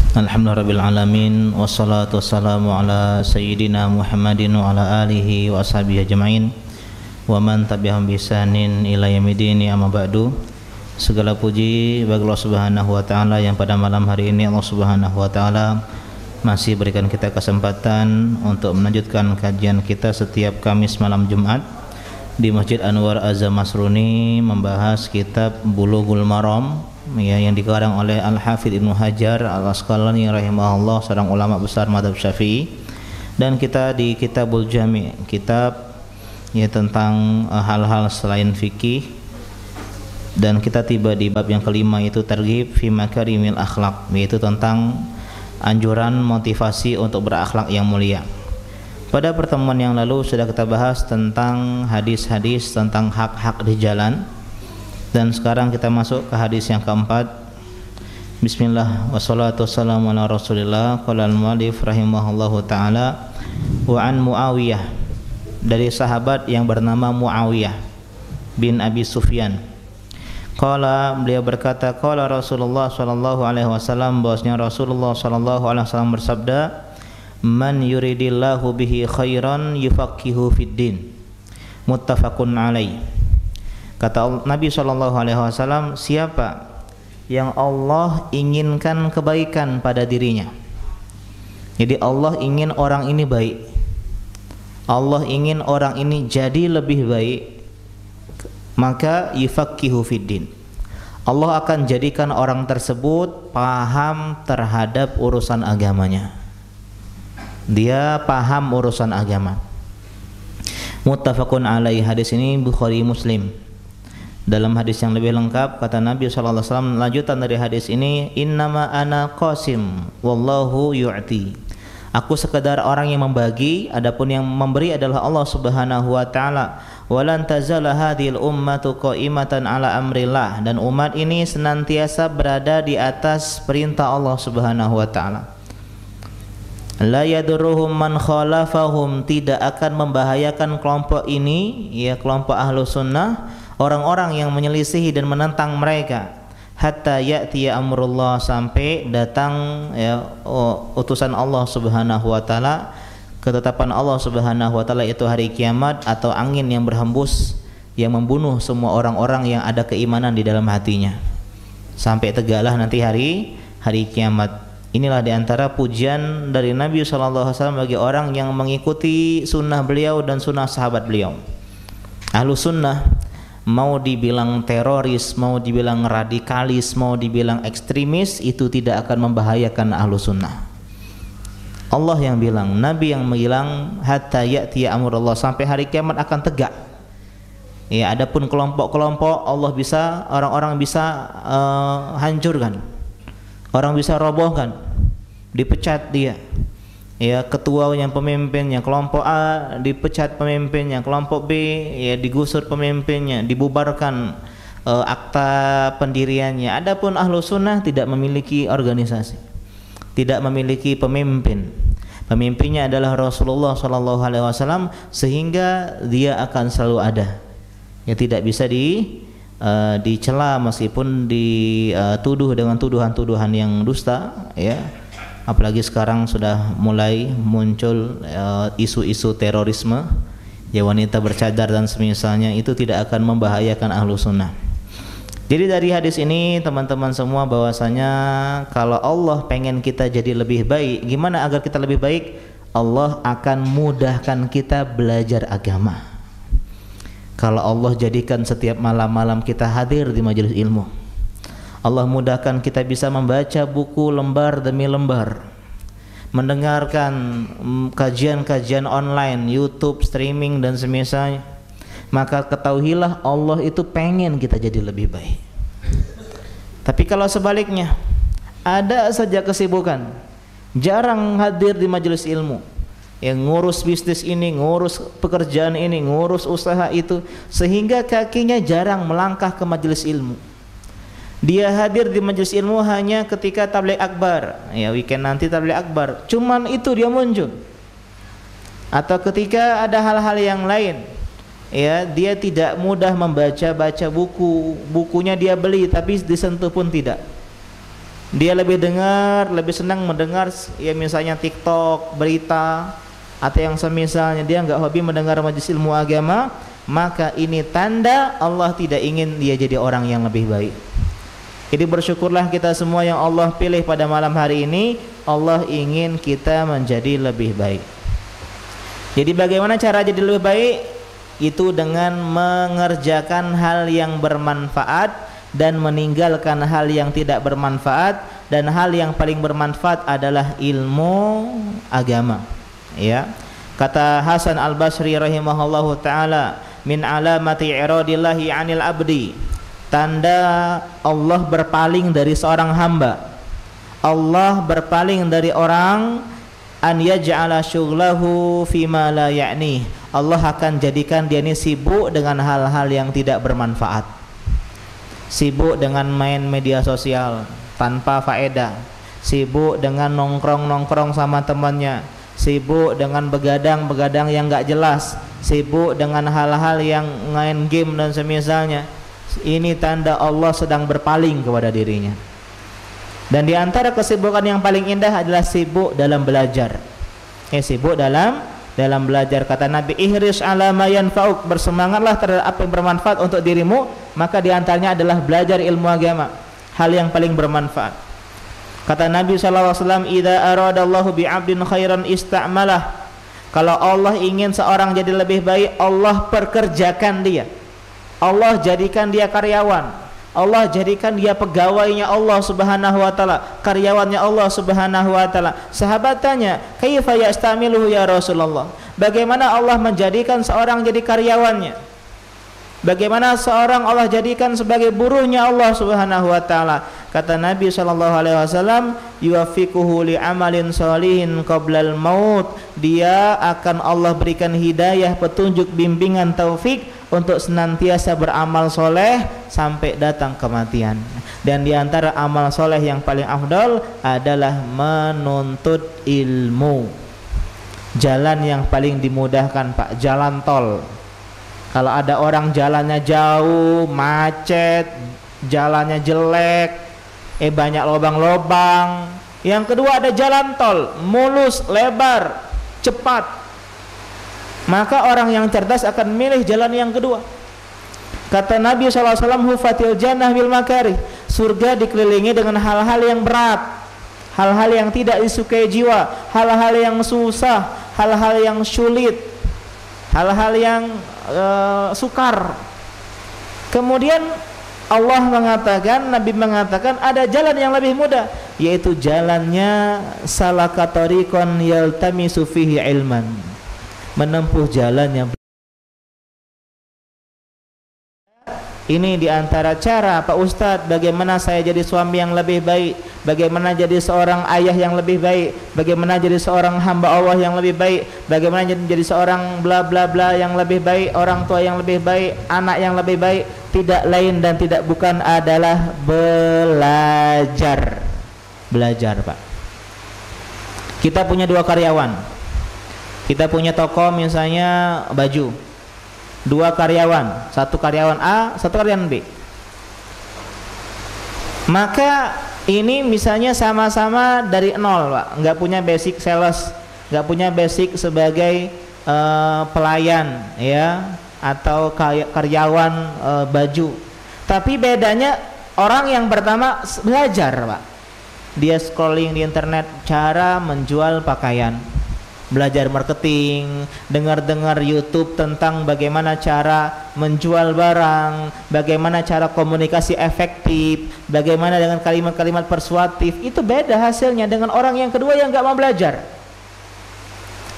Alhamdulillahirabbil alamin wassalatu wassalamu ala sayyidina Muhammadin wa ala alihi wa ashabihi ajmain wa man tabi'ahum bi ihsanin ila yaumil amma ba'du. Segala puji bagi Allah Subhanahu wa taala yang pada malam hari ini Allah Subhanahu wa taala masih berikan kita kesempatan untuk melanjutkan kajian kita setiap Kamis malam Jumat di Masjid Anwar Azam Masruni, membahas kitab Bulughul Maram ya, yang dikarang oleh Al-Hafidz Ibnu Hajar Al-Asqalani rahimahullah, seorang ulama besar mazhab Syafi'i. Dan kita di Kitabul Jami', kitab ya tentang hal-hal selain fikih, dan kita tiba di bab yang kelima, yaitu targhib fi makarimil akhlaq, yaitu tentang anjuran motivasi untuk berakhlak yang mulia. Pada pertemuan yang lalu sudah kita bahas tentang hadis-hadis tentang hak-hak di jalan. Dan sekarang kita masuk ke hadis yang keempat. Bismillah wassalatu wassalamu ala Rasulillah. Qala al-mu'allif rahimahullahu taala wa an Muawiyah, dari sahabat yang bernama Muawiyah bin Abi Sufyan. Qala, beliau berkata, qala Rasulullah sallallahu alaihi wasallam, bahwasanya Rasulullah sallallahu alaihi wasallam bersabda, man yuridillahu bihi khairan yufaqihu fid din. Muttafaqun alaih. Kata Nabi SAW, siapa yang Allah inginkan kebaikan pada dirinya. Jadi Allah ingin orang ini baik, Allah ingin orang ini jadi lebih baik, maka yufaqihu fiddin, Allah akan jadikan orang tersebut paham terhadap urusan agamanya. Dia paham urusan agama. Muttafaqun alaih. Hadis ini Bukhari Muslim. Dalam hadis yang lebih lengkap, kata Nabi SAW, lanjutan dari hadis ini, innama ana qasim wallahu yu'ti. Aku sekedar orang yang membagi, adapun yang memberi adalah Allah Subhanahu wa taala. Walan tazala hadhil ummatu qa'imatan ala amrillah, dan umat ini senantiasa berada di atas perintah Allah Subhanahu wa taala. La yadurruhum man khalafahum, tidak akan membahayakan kelompok ini, ya kelompok ahlu sunnah, orang-orang yang menyelisihi dan menentang mereka, hatta ya'tiya amrullah, sampai datang ya utusan Allah Subhanahu wa taala, ketetapan Allah Subhanahu wa taala, itu hari kiamat atau angin yang berhembus yang membunuh semua orang-orang yang ada keimanan di dalam hatinya, sampai tegaklah nanti hari kiamat. Inilah diantara pujian dari Nabi SAW bagi orang yang mengikuti sunnah beliau dan sunnah sahabat beliau. Ahlu sunnah, mau dibilang teroris, mau dibilang radikalis, mau dibilang ekstremis, itu tidak akan membahayakan ahlu sunnah. Allah yang bilang, Nabi yang bilang, hatta ya'tiya amrullah, sampai hari kiamat akan tegak. Ya, adapun kelompok-kelompok, Allah bisa, orang-orang bisa hancurkan, orang bisa robohkan, dipecat dia. Ya, ketua yang pemimpinnya, kelompok A dipecat pemimpinnya, kelompok B ya digusur pemimpinnya, dibubarkan akta pendiriannya. Adapun ahlu sunnah tidak memiliki organisasi, tidak memiliki pemimpin. Pemimpinnya adalah Rasulullah SAW, sehingga dia akan selalu ada. Ya, tidak bisa dicela meskipun dituduh dengan tuduhan-tuduhan yang dusta, ya. Apalagi sekarang sudah mulai muncul isu-isu terorisme, ya, wanita bercadar dan semisalnya, itu tidak akan membahayakan ahlu sunnah. Jadi dari hadis ini teman-teman semua, bahwasanya kalau Allah pengen kita jadi lebih baik, gimana agar kita lebih baik? Allah akan mudahkan kita belajar agama. Kalau Allah jadikan setiap malam-malam kita hadir di majelis ilmu, Allah mudahkan kita bisa membaca buku lembar demi lembar, mendengarkan kajian-kajian online, YouTube, streaming dan semisalnya, maka ketahuilah Allah itu pengen kita jadi lebih baik. Tapi kalau sebaliknya, ada saja kesibukan, jarang hadir di majelis ilmu, yang ngurus bisnis ini, ngurus pekerjaan ini, ngurus usaha itu, sehingga kakinya jarang melangkah ke majelis ilmu. Dia hadir di majelis ilmu hanya ketika tabligh akbar, ya weekend nanti tabligh akbar, cuman itu dia muncul. Atau ketika ada hal-hal yang lain, ya dia tidak mudah membaca bukunya dia beli tapi disentuh pun tidak. Dia lebih senang mendengar ya misalnya TikTok, berita atau yang semisalnya. Dia enggak hobi mendengar majelis ilmu agama, maka ini tanda Allah tidak ingin dia jadi orang yang lebih baik. Jadi bersyukurlah kita semua yang Allah pilih pada malam hari ini. Allah ingin kita menjadi lebih baik. Jadi bagaimana cara jadi lebih baik? Itu dengan mengerjakan hal yang bermanfaat dan meninggalkan hal yang tidak bermanfaat, dan hal yang paling bermanfaat adalah ilmu agama. Ya, kata Hasan Al-Basri rahimahullahu taala, min alamati iradillahi 'anil abdi, tanda Allah berpaling dari seorang hamba, Allah berpaling dari orang, an yaj'ala syughlahu fima la ya'ni, Allah akan jadikan dia ini sibuk dengan hal-hal yang tidak bermanfaat. Sibuk dengan main media sosial tanpa faedah, sibuk dengan nongkrong-nongkrong sama temannya, sibuk dengan begadang-begadang yang gak jelas, sibuk dengan hal-hal yang main game dan semisalnya. Ini tanda Allah sedang berpaling kepada dirinya. Dan di antara kesibukan yang paling indah adalah sibuk dalam belajar. Sibuk dalam belajar. Kata Nabi, ihris ala ma yanfa'uk, bersemangatlah terhadap apa yang bermanfaat untuk dirimu. Maka di antaranya adalah belajar ilmu agama, hal yang paling bermanfaat. Kata Nabi SAW, idza aradallahu bi'abdin khairan ista'malah, kalau Allah ingin seorang jadi lebih baik, Allah perkerjakan dia, Allah jadikan dia karyawan, Allah jadikan dia pegawainya Allah Subhanahu wa taala, karyawannya Allah Subhanahu wa taala. Sahabat tanya, kaifa yastamiluhu ya Rasulullah? Bagaimana Allah menjadikan seorang jadi karyawannya? Bagaimana seorang Allah jadikan sebagai buruhnya Allah Subhanahu wa taala? Kata Nabi sallallahu alaihi wasallam, yuwaffiquhu li amalin sholihin qablal maut. Dia akan Allah berikan hidayah, petunjuk, bimbingan, taufik untuk senantiasa beramal soleh sampai datang kematian. Dan di antara amal soleh yang paling afdal adalah menuntut ilmu. Jalan yang paling dimudahkan, Pak, jalan tol. Kalau ada orang jalannya jauh, macet, jalannya jelek, banyak lubang-lubang. Yang kedua ada jalan tol, mulus, lebar, cepat. Maka orang yang cerdas akan milih jalan yang kedua. Kata Nabi SAW, hufatil jannah bil makarih, surga dikelilingi dengan hal-hal yang berat, hal-hal yang tidak disukai jiwa, hal-hal yang susah, hal-hal yang sulit, hal-hal yang sukar. Kemudian Allah mengatakan, Nabi mengatakan ada jalan yang lebih mudah, yaitu jalannya salaka tariqan yaltamisu fihi ilman, menempuh jalan yang. Ini diantara cara Pak Ustadz bagaimana saya jadi suami yang lebih baik, bagaimana jadi seorang ayah yang lebih baik, bagaimana jadi seorang hamba Allah yang lebih baik, bagaimana jadi seorang bla bla bla yang lebih baik, orang tua yang lebih baik, anak yang lebih baik. Tidak lain dan tidak bukan adalah belajar. Belajar, Pak. Kita punya 2 karyawan, kita punya toko misalnya baju, 2 karyawan, 1 karyawan A, 1 karyawan B. Maka ini misalnya sama-sama dari nol, Pak, nggak punya basic sales, nggak punya basic sebagai pelayan, ya, atau karyawan baju. Tapi bedanya orang yang pertama belajar, Pak. Dia scrolling di internet cara menjual pakaian, belajar marketing, dengar-dengar YouTube tentang bagaimana cara menjual barang, bagaimana cara komunikasi efektif, bagaimana dengan kalimat-kalimat persuasif. Itu beda hasilnya dengan orang yang kedua yang nggak mau belajar.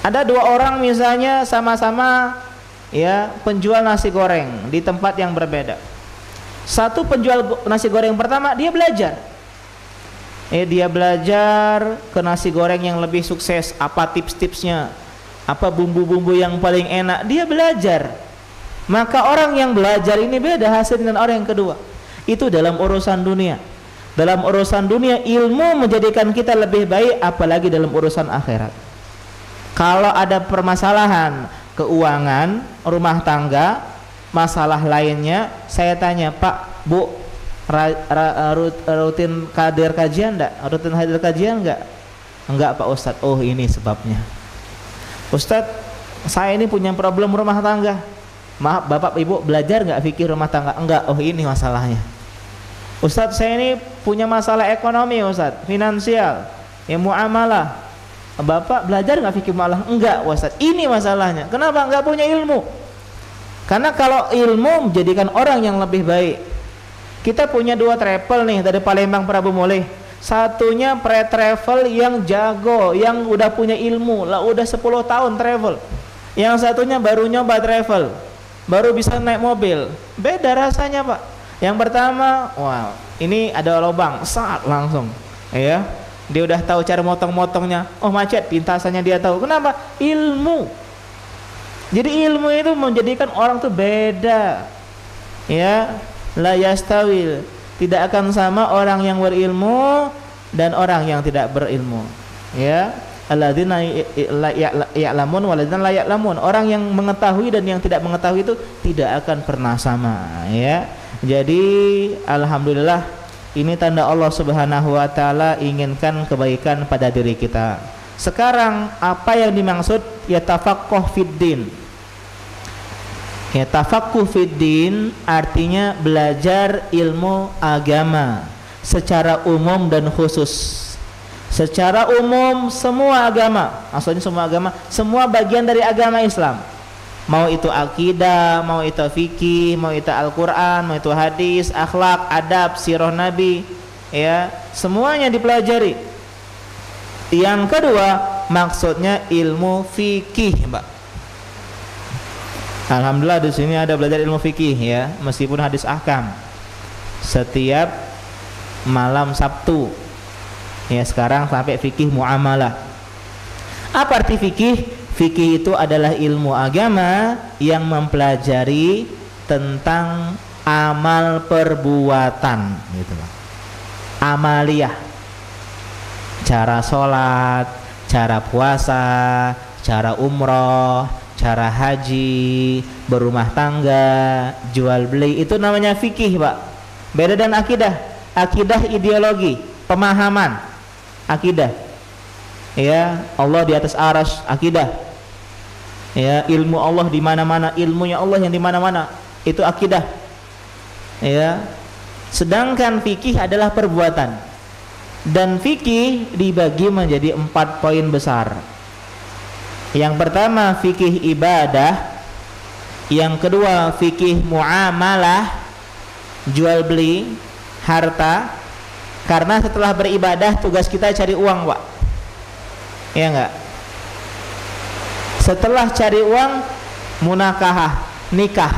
Ada 2 orang misalnya sama-sama, ya, penjual nasi goreng di tempat yang berbeda. Satu penjual nasi goreng pertama dia belajar, dia belajar ke nasi goreng yang lebih sukses, apa tips-tipsnya, apa bumbu-bumbu yang paling enak, dia belajar. Maka orang yang belajar ini beda hasil dengan orang yang kedua. Itu dalam urusan dunia. Dalam urusan dunia ilmu menjadikan kita lebih baik, apalagi dalam urusan akhirat. Kalau ada permasalahan keuangan, rumah tangga, masalah lainnya, saya tanya, Pak, Bu, Rutin hadir kajian enggak? Rutin hadir kajian enggak? Enggak Pak Ustadz. Oh ini sebabnya. Ustadz, saya ini punya problem rumah tangga. Maaf Bapak Ibu, belajar enggak fikih rumah tangga? Enggak. Oh ini masalahnya. Ustadz, saya ini punya masalah ekonomi Ustadz, finansial, ya muamalah. Bapak belajar enggak fikih muamalah? Enggak Ustadz. Ini masalahnya. Kenapa? Enggak punya ilmu. Karena kalau ilmu menjadikan orang yang lebih baik. Kita punya 2 travel nih dari Palembang Prabu Mulih. Satunya pre-travel yang jago, yang udah punya ilmu, lah udah 10 tahun travel. Yang satunya baru nyoba travel, baru bisa naik mobil. Beda rasanya Pak. Yang pertama, wow, ini ada lubang, saat langsung, ya. Dia udah tahu cara motong-motongnya. Oh macet, pintasannya dia tahu. Kenapa? Ilmu. Jadi ilmu itu menjadikan orang tuh beda. Ya, la yastawil. Tidak akan sama orang yang berilmu dan orang yang tidak berilmu. Ya, alladzina ya'lamun walladzina la ya'lamun. Orang yang mengetahui dan yang tidak mengetahui itu tidak akan pernah sama, ya. Jadi alhamdulillah ini tanda Allah Subhanahu wa taala inginkan kebaikan pada diri kita. Sekarang apa yang dimaksud yatafaqquh fiddin? Yatafaqquh fiddin artinya belajar ilmu agama secara umum dan khusus. Secara umum semua agama, maksudnya semua agama, semua bagian dari agama Islam. Mau itu akidah, mau itu fikih, mau itu Al-Quran, mau itu hadis, akhlak, adab, sirah Nabi, ya, semuanya dipelajari. Yang kedua maksudnya ilmu fikih, Mbak. Alhamdulillah di sini ada belajar ilmu fikih, ya, meskipun hadis ahkam setiap malam Sabtu, ya, sekarang sampai fikih muamalah. Apa arti fikih? Fikih itu adalah ilmu agama yang mempelajari tentang amal perbuatan, gitu Pak. Amaliyah, cara sholat, cara puasa, cara umroh, cara haji, berumah tangga, jual beli, itu namanya fikih Pak. Beda dengan akidah. Akidah ideologi, pemahaman, akidah. Ya, Allah di atas arsy, akidah. Ya, ilmu Allah di mana-mana, ilmunya Allah yang di mana-mana, itu akidah. Ya. Sedangkan fikih adalah perbuatan. Dan fikih dibagi menjadi 4 poin besar. Yang pertama fikih ibadah, yang kedua fikih muamalah, jual beli, harta. Karena setelah beribadah tugas kita cari uang, Pak. Ya enggak? Setelah cari uang, munakahah, nikah.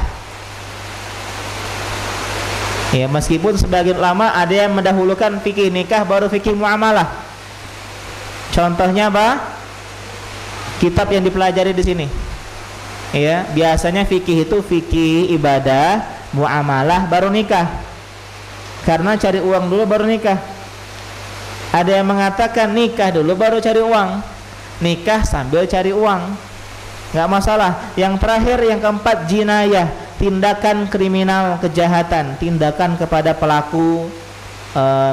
Ya, meskipun sebagian ulama ada yang mendahulukan fikih nikah baru fikih muamalah. Contohnya apa? Kitab yang dipelajari di sini. Ya, biasanya fikih itu fikih ibadah, muamalah baru nikah. Karena cari uang dulu baru nikah. Ada yang mengatakan nikah dulu baru cari uang, nikah sambil cari uang, nggak masalah. Yang terakhir, yang keempat, jinayah, tindakan kriminal, kejahatan, tindakan kepada pelaku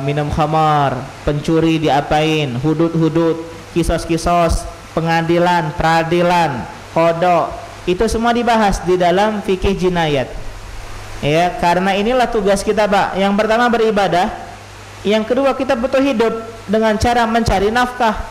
minum khamar, pencuri diapain, hudud-hudud, kisos-kisos, pengadilan, peradilan, kodok, itu semua dibahas di dalam fikih jinayat. Ya, karena inilah tugas kita, Pak. Yang pertama beribadah, yang kedua kita butuh hidup dengan cara mencari nafkah,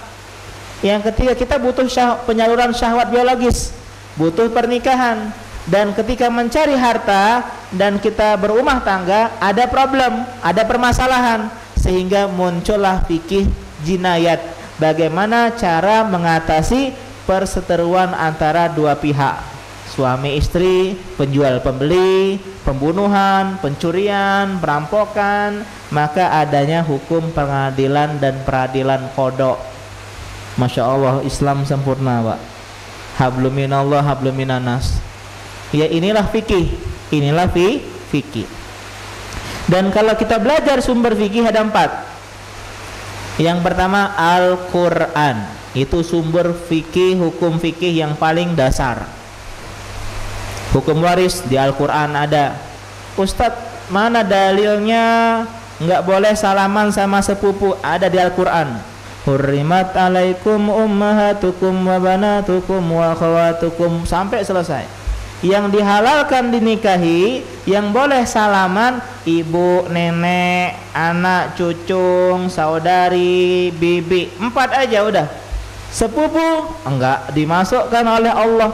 yang ketiga kita butuh penyaluran syahwat biologis, butuh pernikahan, dan ketika mencari harta dan kita berumah tangga ada problem, ada permasalahan, sehingga muncullah fikih jinayat. Bagaimana cara mengatasi perseteruan antara dua pihak, suami istri, penjual pembeli, pembunuhan, pencurian, perampokan, maka adanya hukum pengadilan dan peradilan kodok. Masya Allah, Islam sempurna, Pak. Hablum minallah, hablum minanas. Ya, inilah fikih, inilah fikih. Dan kalau kita belajar sumber fikih ada 4. Yang pertama Al-Quran, itu sumber fikih, hukum fikih yang paling dasar. Hukum waris di Al-Quran ada. Ustadz, mana dalilnya nggak boleh salaman sama sepupu? Ada di Al-Quran. Hurrimat alaikum ummahatukum wa banatukum wa akhawatukum, sampai selesai. Yang dihalalkan dinikahi, yang boleh salaman ibu, nenek, anak, cucung, saudari, bibi, 4 aja udah. Sepupu enggak dimasukkan oleh Allah,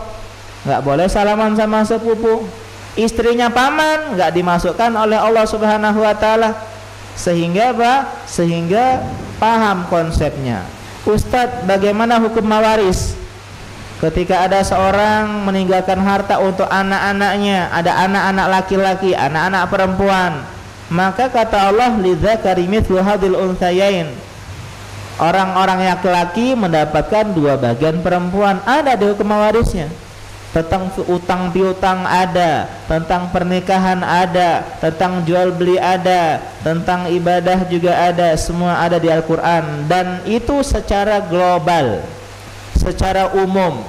enggak boleh salaman sama sepupu. Istrinya paman enggak dimasukkan oleh Allah Subhanahu wa taala. Sehingga apa? Sehingga paham konsepnya. Ustadz, bagaimana hukum mawaris? Ketika ada seorang meninggalkan harta untuk anak-anaknya, ada anak-anak laki-laki, anak-anak perempuan, maka kata Allah, lidzakari mithlu hadzal unthayain, orang-orang laki-laki mendapatkan 2 bagian perempuan. Ada di hukum mawarisnya. Tentang utang piutang ada, tentang pernikahan ada, tentang jual beli ada, tentang ibadah juga ada, semua ada di Al-Quran. Dan itu secara global, secara umum.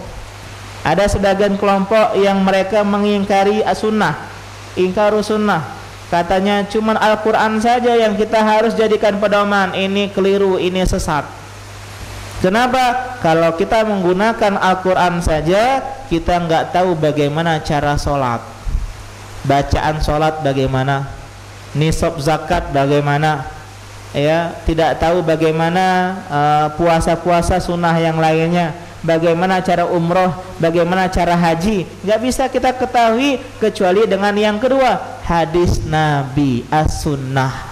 Ada sebagian kelompok yang mereka mengingkari as-sunnah, ingkarus sunnah. Katanya cuman Al-Quran saja yang kita harus jadikan pedoman. Ini keliru, ini sesat. Kenapa? Kalau kita menggunakan Al-Quran saja, kita nggak tahu bagaimana cara sholat, bacaan sholat bagaimana, nisab zakat bagaimana, ya, tidak tahu bagaimana puasa-puasa sunnah yang lainnya, bagaimana cara umroh, bagaimana cara haji. Nggak bisa kita ketahui kecuali dengan yang kedua, hadis Nabi, as-sunnah.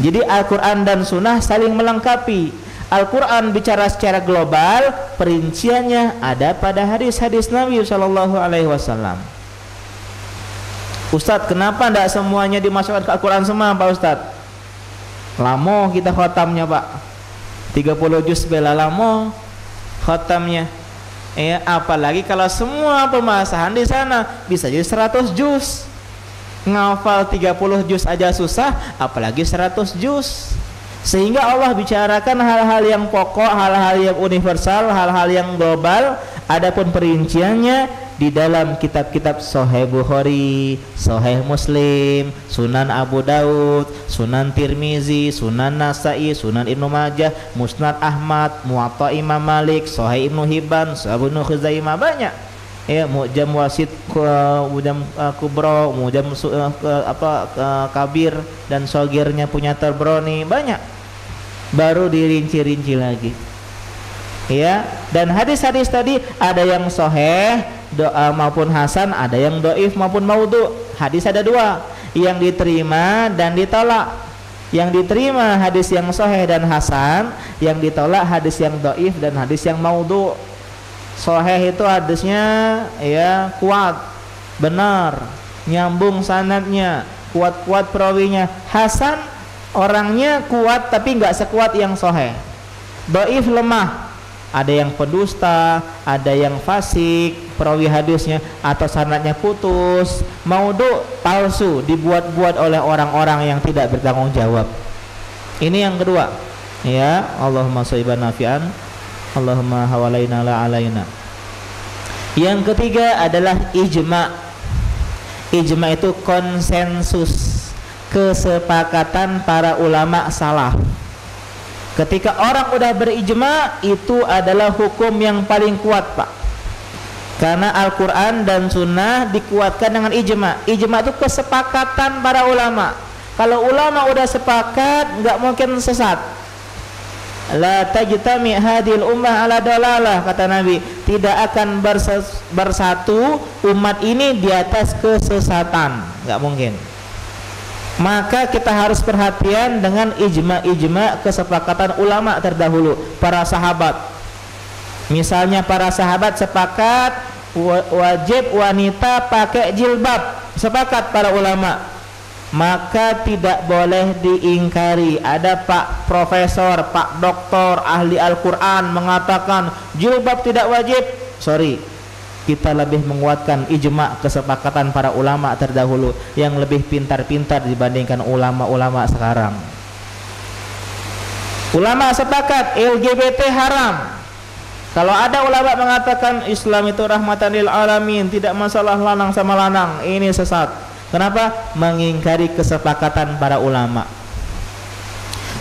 Jadi Al-Quran dan sunnah saling melengkapi. Al-Quran bicara secara global, perinciannya ada pada hadis-hadis Nabi Shallallahu Alaihi Wasallam. Ustadz, kenapa tidak semuanya dimasukkan ke Al-Quran semua, Pak Ustadz? Lamo kita khotamnya, Pak. 30 juz bela lamo khotamnya. Apalagi kalau semua pembahasan di sana bisa jadi 100 juz. Ngafal 30 juz aja susah, apalagi 100 juz. Sehingga Allah bicarakan hal-hal yang pokok, hal-hal yang universal, hal-hal yang global. Adapun perinciannya di dalam kitab-kitab Sahih Bukhari, Sahih Muslim, Sunan Abu Daud, Sunan Tirmizi, Sunan Nasai, Sunan Ibnu Majah, Musnad Ahmad, Muwatta Imam Malik, Sahih Ibnu Hibban, Sahih Ibnu Khuzaimah, banyak. Mu'jam Wasit, Mu'jam Kubro, Mu'jam Kabir dan Sogirnya punya Tabrani, banyak. Baru dirinci-rinci lagi. Ya, dan hadis-hadis tadi ada yang sahih maupun hasan, ada yang dhaif maupun maudhu. Hadis ada 2, yang diterima dan ditolak. Yang diterima hadis yang sahih dan hasan, yang ditolak hadis yang dhaif dan hadis yang maudhu. Sahih itu hadisnya ya kuat, benar, nyambung sanadnya, kuat-kuat perawinya. Hasan orangnya kuat tapi nggak sekuat yang sahih. Dhaif lemah, ada yang pendusta, ada yang fasik perawi hadisnya, atau sanadnya putus. Maudhu, palsu, dibuat-buat oleh orang-orang yang tidak bertanggung jawab. Ini yang kedua. Ya, Allahumma shayban nafi'an, Allahumma hawalaina la alaina. Yang ketiga adalah ijma. Ijma itu konsensus, kesepakatan para ulama salaf. Ketika orang udah berijma, itu adalah hukum yang paling kuat, Pak. Karena Al-Quran dan Sunnah dikuatkan dengan ijma. Ijma itu kesepakatan para ulama. Kalau ulama udah sepakat, nggak mungkin sesat. La tajtami hadhil ummah ala dalalah, kata Nabi. Tidak akan bersatu umat ini di atas kesesatan, nggak mungkin. Maka kita harus perhatian dengan ijma kesepakatan ulama terdahulu, para sahabat. Misalnya para sahabat sepakat wajib wanita pakai jilbab, sepakat para ulama. Maka tidak boleh diingkari. Ada Pak Profesor, Pak Doktor, ahli Al-Quran mengatakan jilbab tidak wajib. Sorry, kita lebih menguatkan ijma kesepakatan para ulama terdahulu yang lebih pintar-pintar dibandingkan ulama-ulama sekarang. Ulama sepakat LGBT haram. Kalau ada ulama mengatakan Islam itu rahmatan lil alamin, tidak masalah lanang sama lanang, ini sesat. Kenapa? Mengingkari kesepakatan para ulama.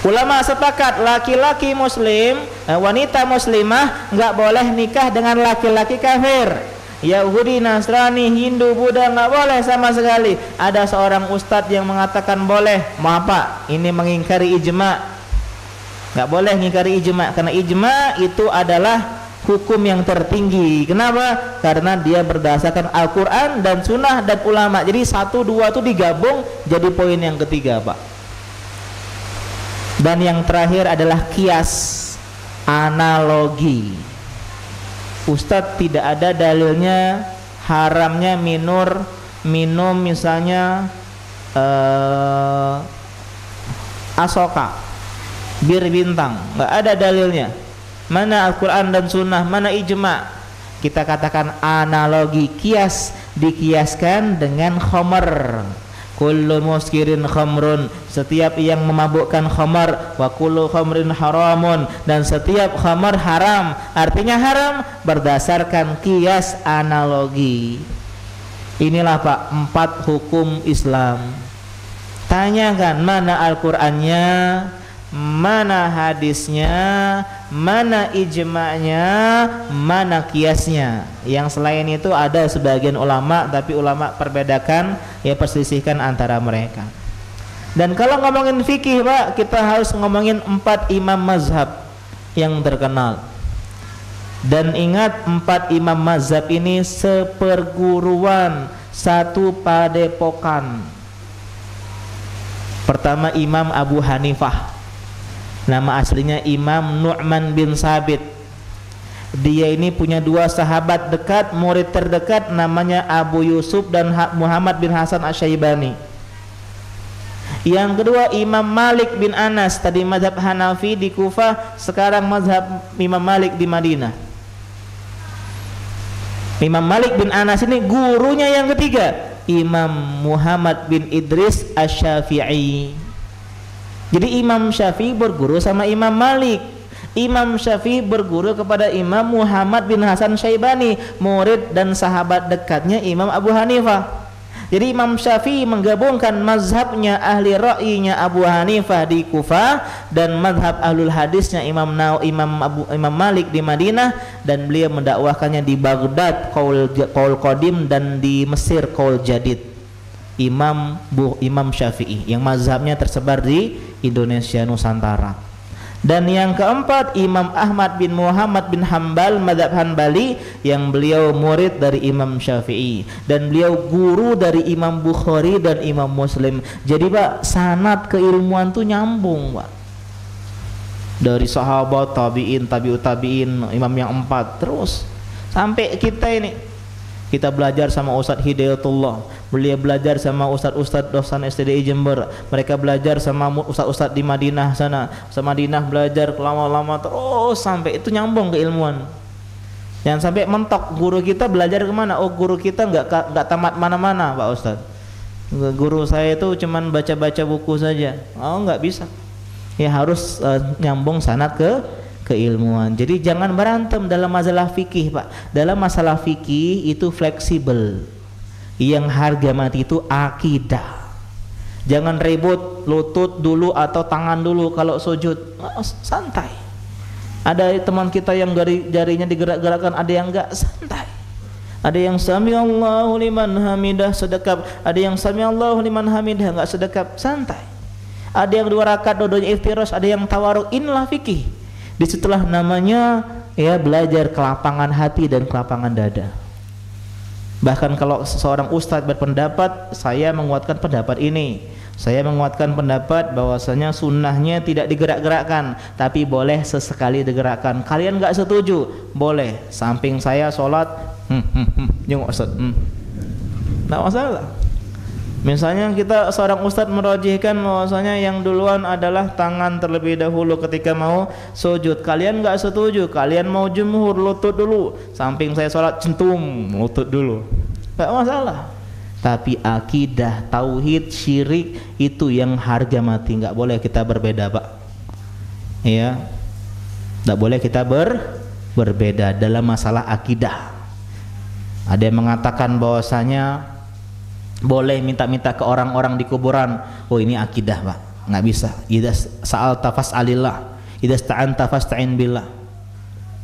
Ulama sepakat laki-laki muslim, wanita muslimah nggak boleh nikah dengan laki-laki kafir. Yahudi, Nasrani, Hindu, Buddha nggak boleh sama sekali. Ada seorang ustadz yang mengatakan boleh. Mau apa? Ini mengingkari ijma. Nggak boleh mengingkari ijma, karena ijma itu adalah hukum yang tertinggi. Kenapa? Karena dia berdasarkan Al-Quran dan Sunnah dan ulama. Jadi 1, 2 itu digabung jadi poin yang ketiga, Pak. Dan yang terakhir adalah kias, analogi. Ustadz tidak ada dalilnya haramnya minum misalnya asoka, bir bintang, nggak ada dalilnya. Mana Al-Quran dan Sunnah, mana ijma? Kita katakan analogi, kias, dikiaskan dengan khamar. Kullu muskirin khamrun, setiap yang memabukkan khamar. Wa kullu khamrin haramun, dan setiap khamar haram. Artinya haram berdasarkan kias, analogi. Inilah Pak 4 hukum Islam. Tanyakan mana Al-Qur'annya, mana hadisnya, mana ijma'nya, mana kiasnya. Yang selain itu ada sebagian ulama, tapi ulama perbedakan, ya perselisihkan antara mereka. Dan kalau ngomongin fikih Pak, kita harus ngomongin 4 imam mazhab yang terkenal. Dan ingat 4 imam mazhab ini seperguruan, satu padepokan. Pertama Imam Abu Hanifah, nama aslinya Imam Nu'man bin Sabit. Dia ini punya 2 sahabat dekat, murid terdekat, namanya Abu Yusuf dan Muhammad bin Hasan Asy-Syaibani. Yang kedua Imam Malik bin Anas, tadi mazhab Hanafi di Kufah, sekarang mazhab Imam Malik di Madinah. Imam Malik bin Anas ini gurunya yang ketiga Imam Muhammad bin Idris Asy-Syafi'i. Jadi Imam Syafi'i berguru sama Imam Malik. Imam Syafi'i berguru kepada Imam Muhammad bin Hasan Syaibani, murid dan sahabat dekatnya Imam Abu Hanifah. Jadi Imam Syafi'i menggabungkan mazhabnya ahli ra'yinya Abu Hanifah di Kufah dan mazhab ahlul hadisnya Imam Malik di Madinah, dan beliau mendakwahkannya di Baghdad qaul qadim dan di Mesir qaul jadid. Imam Syafi'i yang mazhabnya tersebar di Indonesia Nusantara. Dan yang keempat Imam Ahmad bin Muhammad bin Hambal, mazhab Hanbali, yang beliau murid dari Imam Syafi'i dan beliau guru dari Imam Bukhari dan Imam Muslim. Jadi Pak, sanad keilmuan tuh nyambung Pak, dari sahabat, tabi'in, tabi'ut tabi'in, imam yang 4 terus sampai kita ini. Kita belajar sama Ustadz Hidayatullah, beliau belajar sama Ustadz dosen STDI Jember, mereka belajar sama Ustadz di Madinah sana, sama Madinah belajar lama-lama terus sampai itu nyambung keilmuan. Jangan sampai mentok guru kita belajar kemana? Oh guru kita nggak tamat mana-mana Pak Ustadz. Guru saya itu cuman baca-baca buku saja. Oh nggak bisa. Ya harus nyambung sanad ke keilmuan. Jadi jangan berantem dalam masalah fikih Pak. Dalam masalah fikih itu fleksibel. Yang harga mati itu akidah. Jangan ribut lutut dulu atau tangan dulu kalau sujud. Santai. Ada teman kita yang jarinya digerak-gerakkan, ada yang enggak, santai. Ada yang sami Allahu liman hamidah sedekap, ada yang sami Allahu liman hamidah enggak sedekap, santai. Ada yang 2 rakaat dua-duanya iftiras, ada yang tawaruk. Inilah fikih. Disitulah namanya ya belajar kelapangan hati dan kelapangan dada. Bahkan kalau seorang ustadz berpendapat, saya menguatkan pendapat ini, saya menguatkan pendapat bahwasanya sunnahnya tidak digerak-gerakkan, tapi boleh sesekali digerakkan. Kalian nggak setuju? Boleh. Samping saya sholat, jenguk ustadz, nggak masalah. Misalnya kita seorang ustadz merojihkan bahwasanya yang duluan adalah tangan terlebih dahulu ketika mau sujud. Kalian nggak setuju, kalian mau jumhur lutut dulu. Samping saya sholat centum lutut dulu, nggak masalah. Tapi akidah, tauhid, syirik itu yang harga mati, nggak boleh kita berbeda Pak. Ya, nggak boleh kita berbeda dalam masalah akidah. Ada yang mengatakan bahwasanya boleh minta-minta ke orang-orang di kuburan. Oh ini akidah Pak, nggak bisa. Idza sa'alta fas'alillah, idza sta'anta fasta'in billah.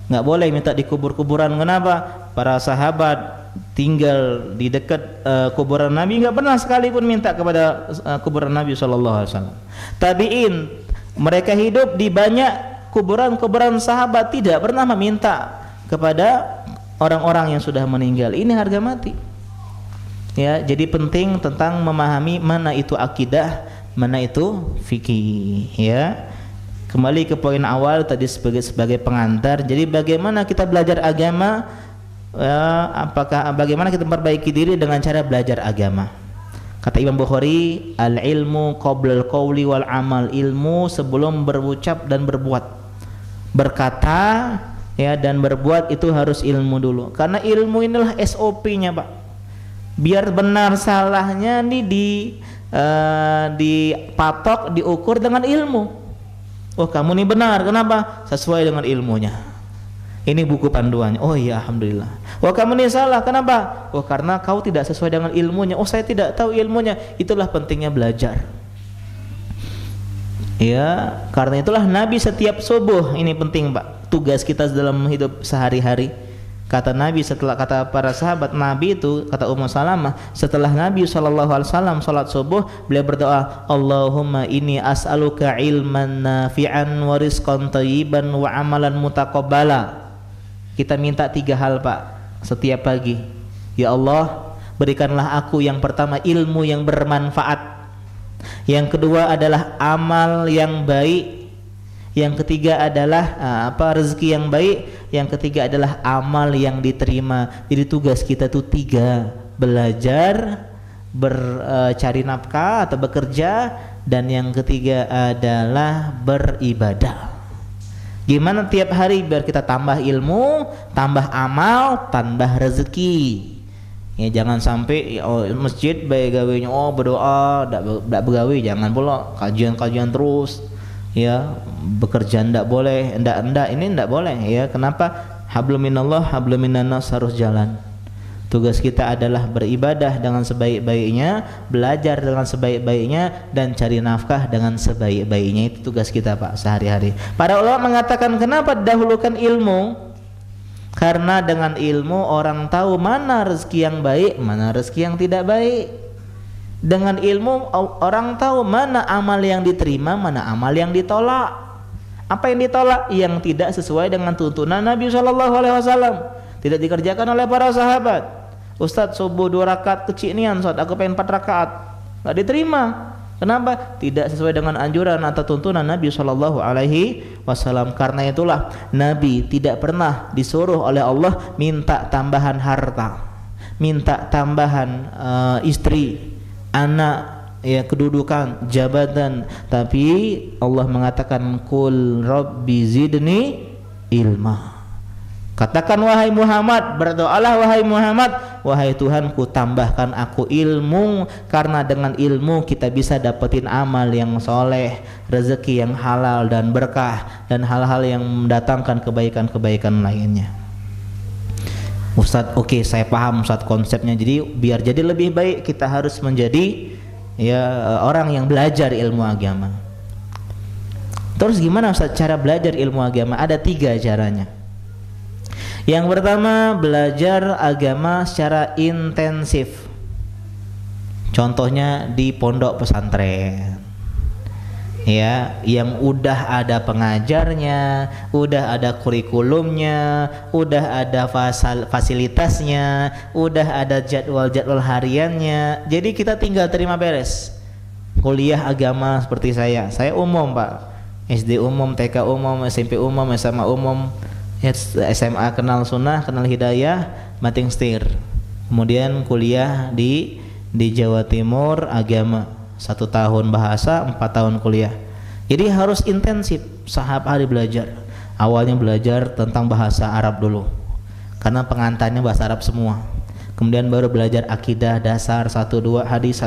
Nggak boleh minta di kubur-kuburan. Kenapa? Para sahabat tinggal di dekat kuburan Nabi, nggak pernah sekalipun minta kepada kuburan Nabi SAW. Tabi'in, mereka hidup di banyak kuburan-kuburan sahabat, tidak pernah meminta kepada orang-orang yang sudah meninggal. Ini harga mati. Ya, jadi penting tentang memahami mana itu akidah, mana itu fikih. Ya, kembali ke poin awal tadi sebagai pengantar. Jadi bagaimana kita belajar agama? Bagaimana kita memperbaiki diri dengan cara belajar agama? Kata Imam Bukhari, al ilmu qoblal qawli wal amal, ilmu sebelum berucap dan berbuat. Berkata ya dan berbuat itu harus ilmu dulu. Karena ilmu inilah SOP-nya Pak. Biar benar salahnya nih dipatok, diukur dengan ilmu. Oh kamu nih benar, kenapa? Sesuai dengan ilmunya. Ini buku panduannya. Oh iya alhamdulillah. Oh kamu nih salah, kenapa? Oh karena kau tidak sesuai dengan ilmunya. Oh saya tidak tahu ilmunya. Itulah pentingnya belajar. Ya, karena itulah Nabi setiap subuh, ini penting Pak, tugas kita dalam hidup sehari-hari. Kata Nabi, setelah kata para sahabat Nabi itu, kata Ummu Salamah, setelah Nabi SAW salat subuh, beliau berdoa, Allahumma inni as'aluka ilman nafi'an wa rizqan thayyiban wa amalan mutaqabbala. Kita minta 3 hal Pak setiap pagi. Ya Allah, berikanlah aku yang pertama ilmu yang bermanfaat. Yang kedua adalah amal yang baik. Yang ketiga adalah rezeki yang baik. Yang ketiga adalah amal yang diterima. Jadi tugas kita tuh 3, belajar, cari nafkah atau bekerja, dan yang ketiga adalah beribadah. Gimana tiap hari biar kita tambah ilmu, tambah amal, tambah rezeki. Ya jangan sampai masjid baik gawainya berdoa, tidak begawi, jangan pula kajian terus. Ya bekerja ndak boleh, ini ndak boleh ya. Kenapa? Hablum minallah hablum minannas, harus jalan. Tugas kita adalah beribadah dengan sebaik-baiknya, belajar dengan sebaik-baiknya, dan cari nafkah dengan sebaik-baiknya. Itu tugas kita Pak sehari-hari. Para ulama mengatakan kenapa dahulukan ilmu? Karena dengan ilmu orang tahu mana rezeki yang baik, mana rezeki yang tidak baik. Dengan ilmu orang tahu mana amal yang diterima, mana amal yang ditolak. Apa yang ditolak? Yang tidak sesuai dengan tuntunan Nabi SAW, tidak dikerjakan oleh para sahabat. Ustadz subuh 2 rakaat kecil nian, Ustadz aku pengen 4 rakaat, nggak diterima. Kenapa? Tidak sesuai dengan anjuran atau tuntunan Nabi SAW. Karena itulah Nabi tidak pernah disuruh oleh Allah minta tambahan harta, minta tambahan istri, anak, ya kedudukan, jabatan. Tapi Allah mengatakan qul rabbi zidni ilma. Katakan wahai Muhammad, berdoalah wahai Muhammad, wahai Tuhanku tambahkan aku ilmu, karena dengan ilmu kita bisa dapetin amal yang soleh, rezeki yang halal dan berkah, dan hal-hal yang mendatangkan kebaikan-kebaikan lainnya. Ustadz, oke, saya paham Ustadz konsepnya. Jadi biar jadi lebih baik kita harus menjadi orang yang belajar ilmu agama. Terus gimana Ustadz cara belajar ilmu agama? Ada 3 caranya. Yang pertama, belajar agama secara intensif. Contohnya di pondok pesantren. Ya, yang udah ada pengajarnya, udah ada kurikulumnya, udah ada fasilitasnya, udah ada jadwal hariannya. Jadi kita tinggal terima beres. Kuliah agama seperti saya umum Pak, SD umum, TK umum, SMP umum, SMA umum, SMA kenal sunnah, kenal hidayah, mating setir. Kemudian kuliah di Jawa Timur agama, 1 tahun bahasa, 4 tahun kuliah. Jadi harus intensif, setiap hari belajar. Awalnya belajar tentang bahasa Arab dulu, karena pengantarnya bahasa Arab semua. Kemudian baru belajar akidah dasar 1-2 hadis,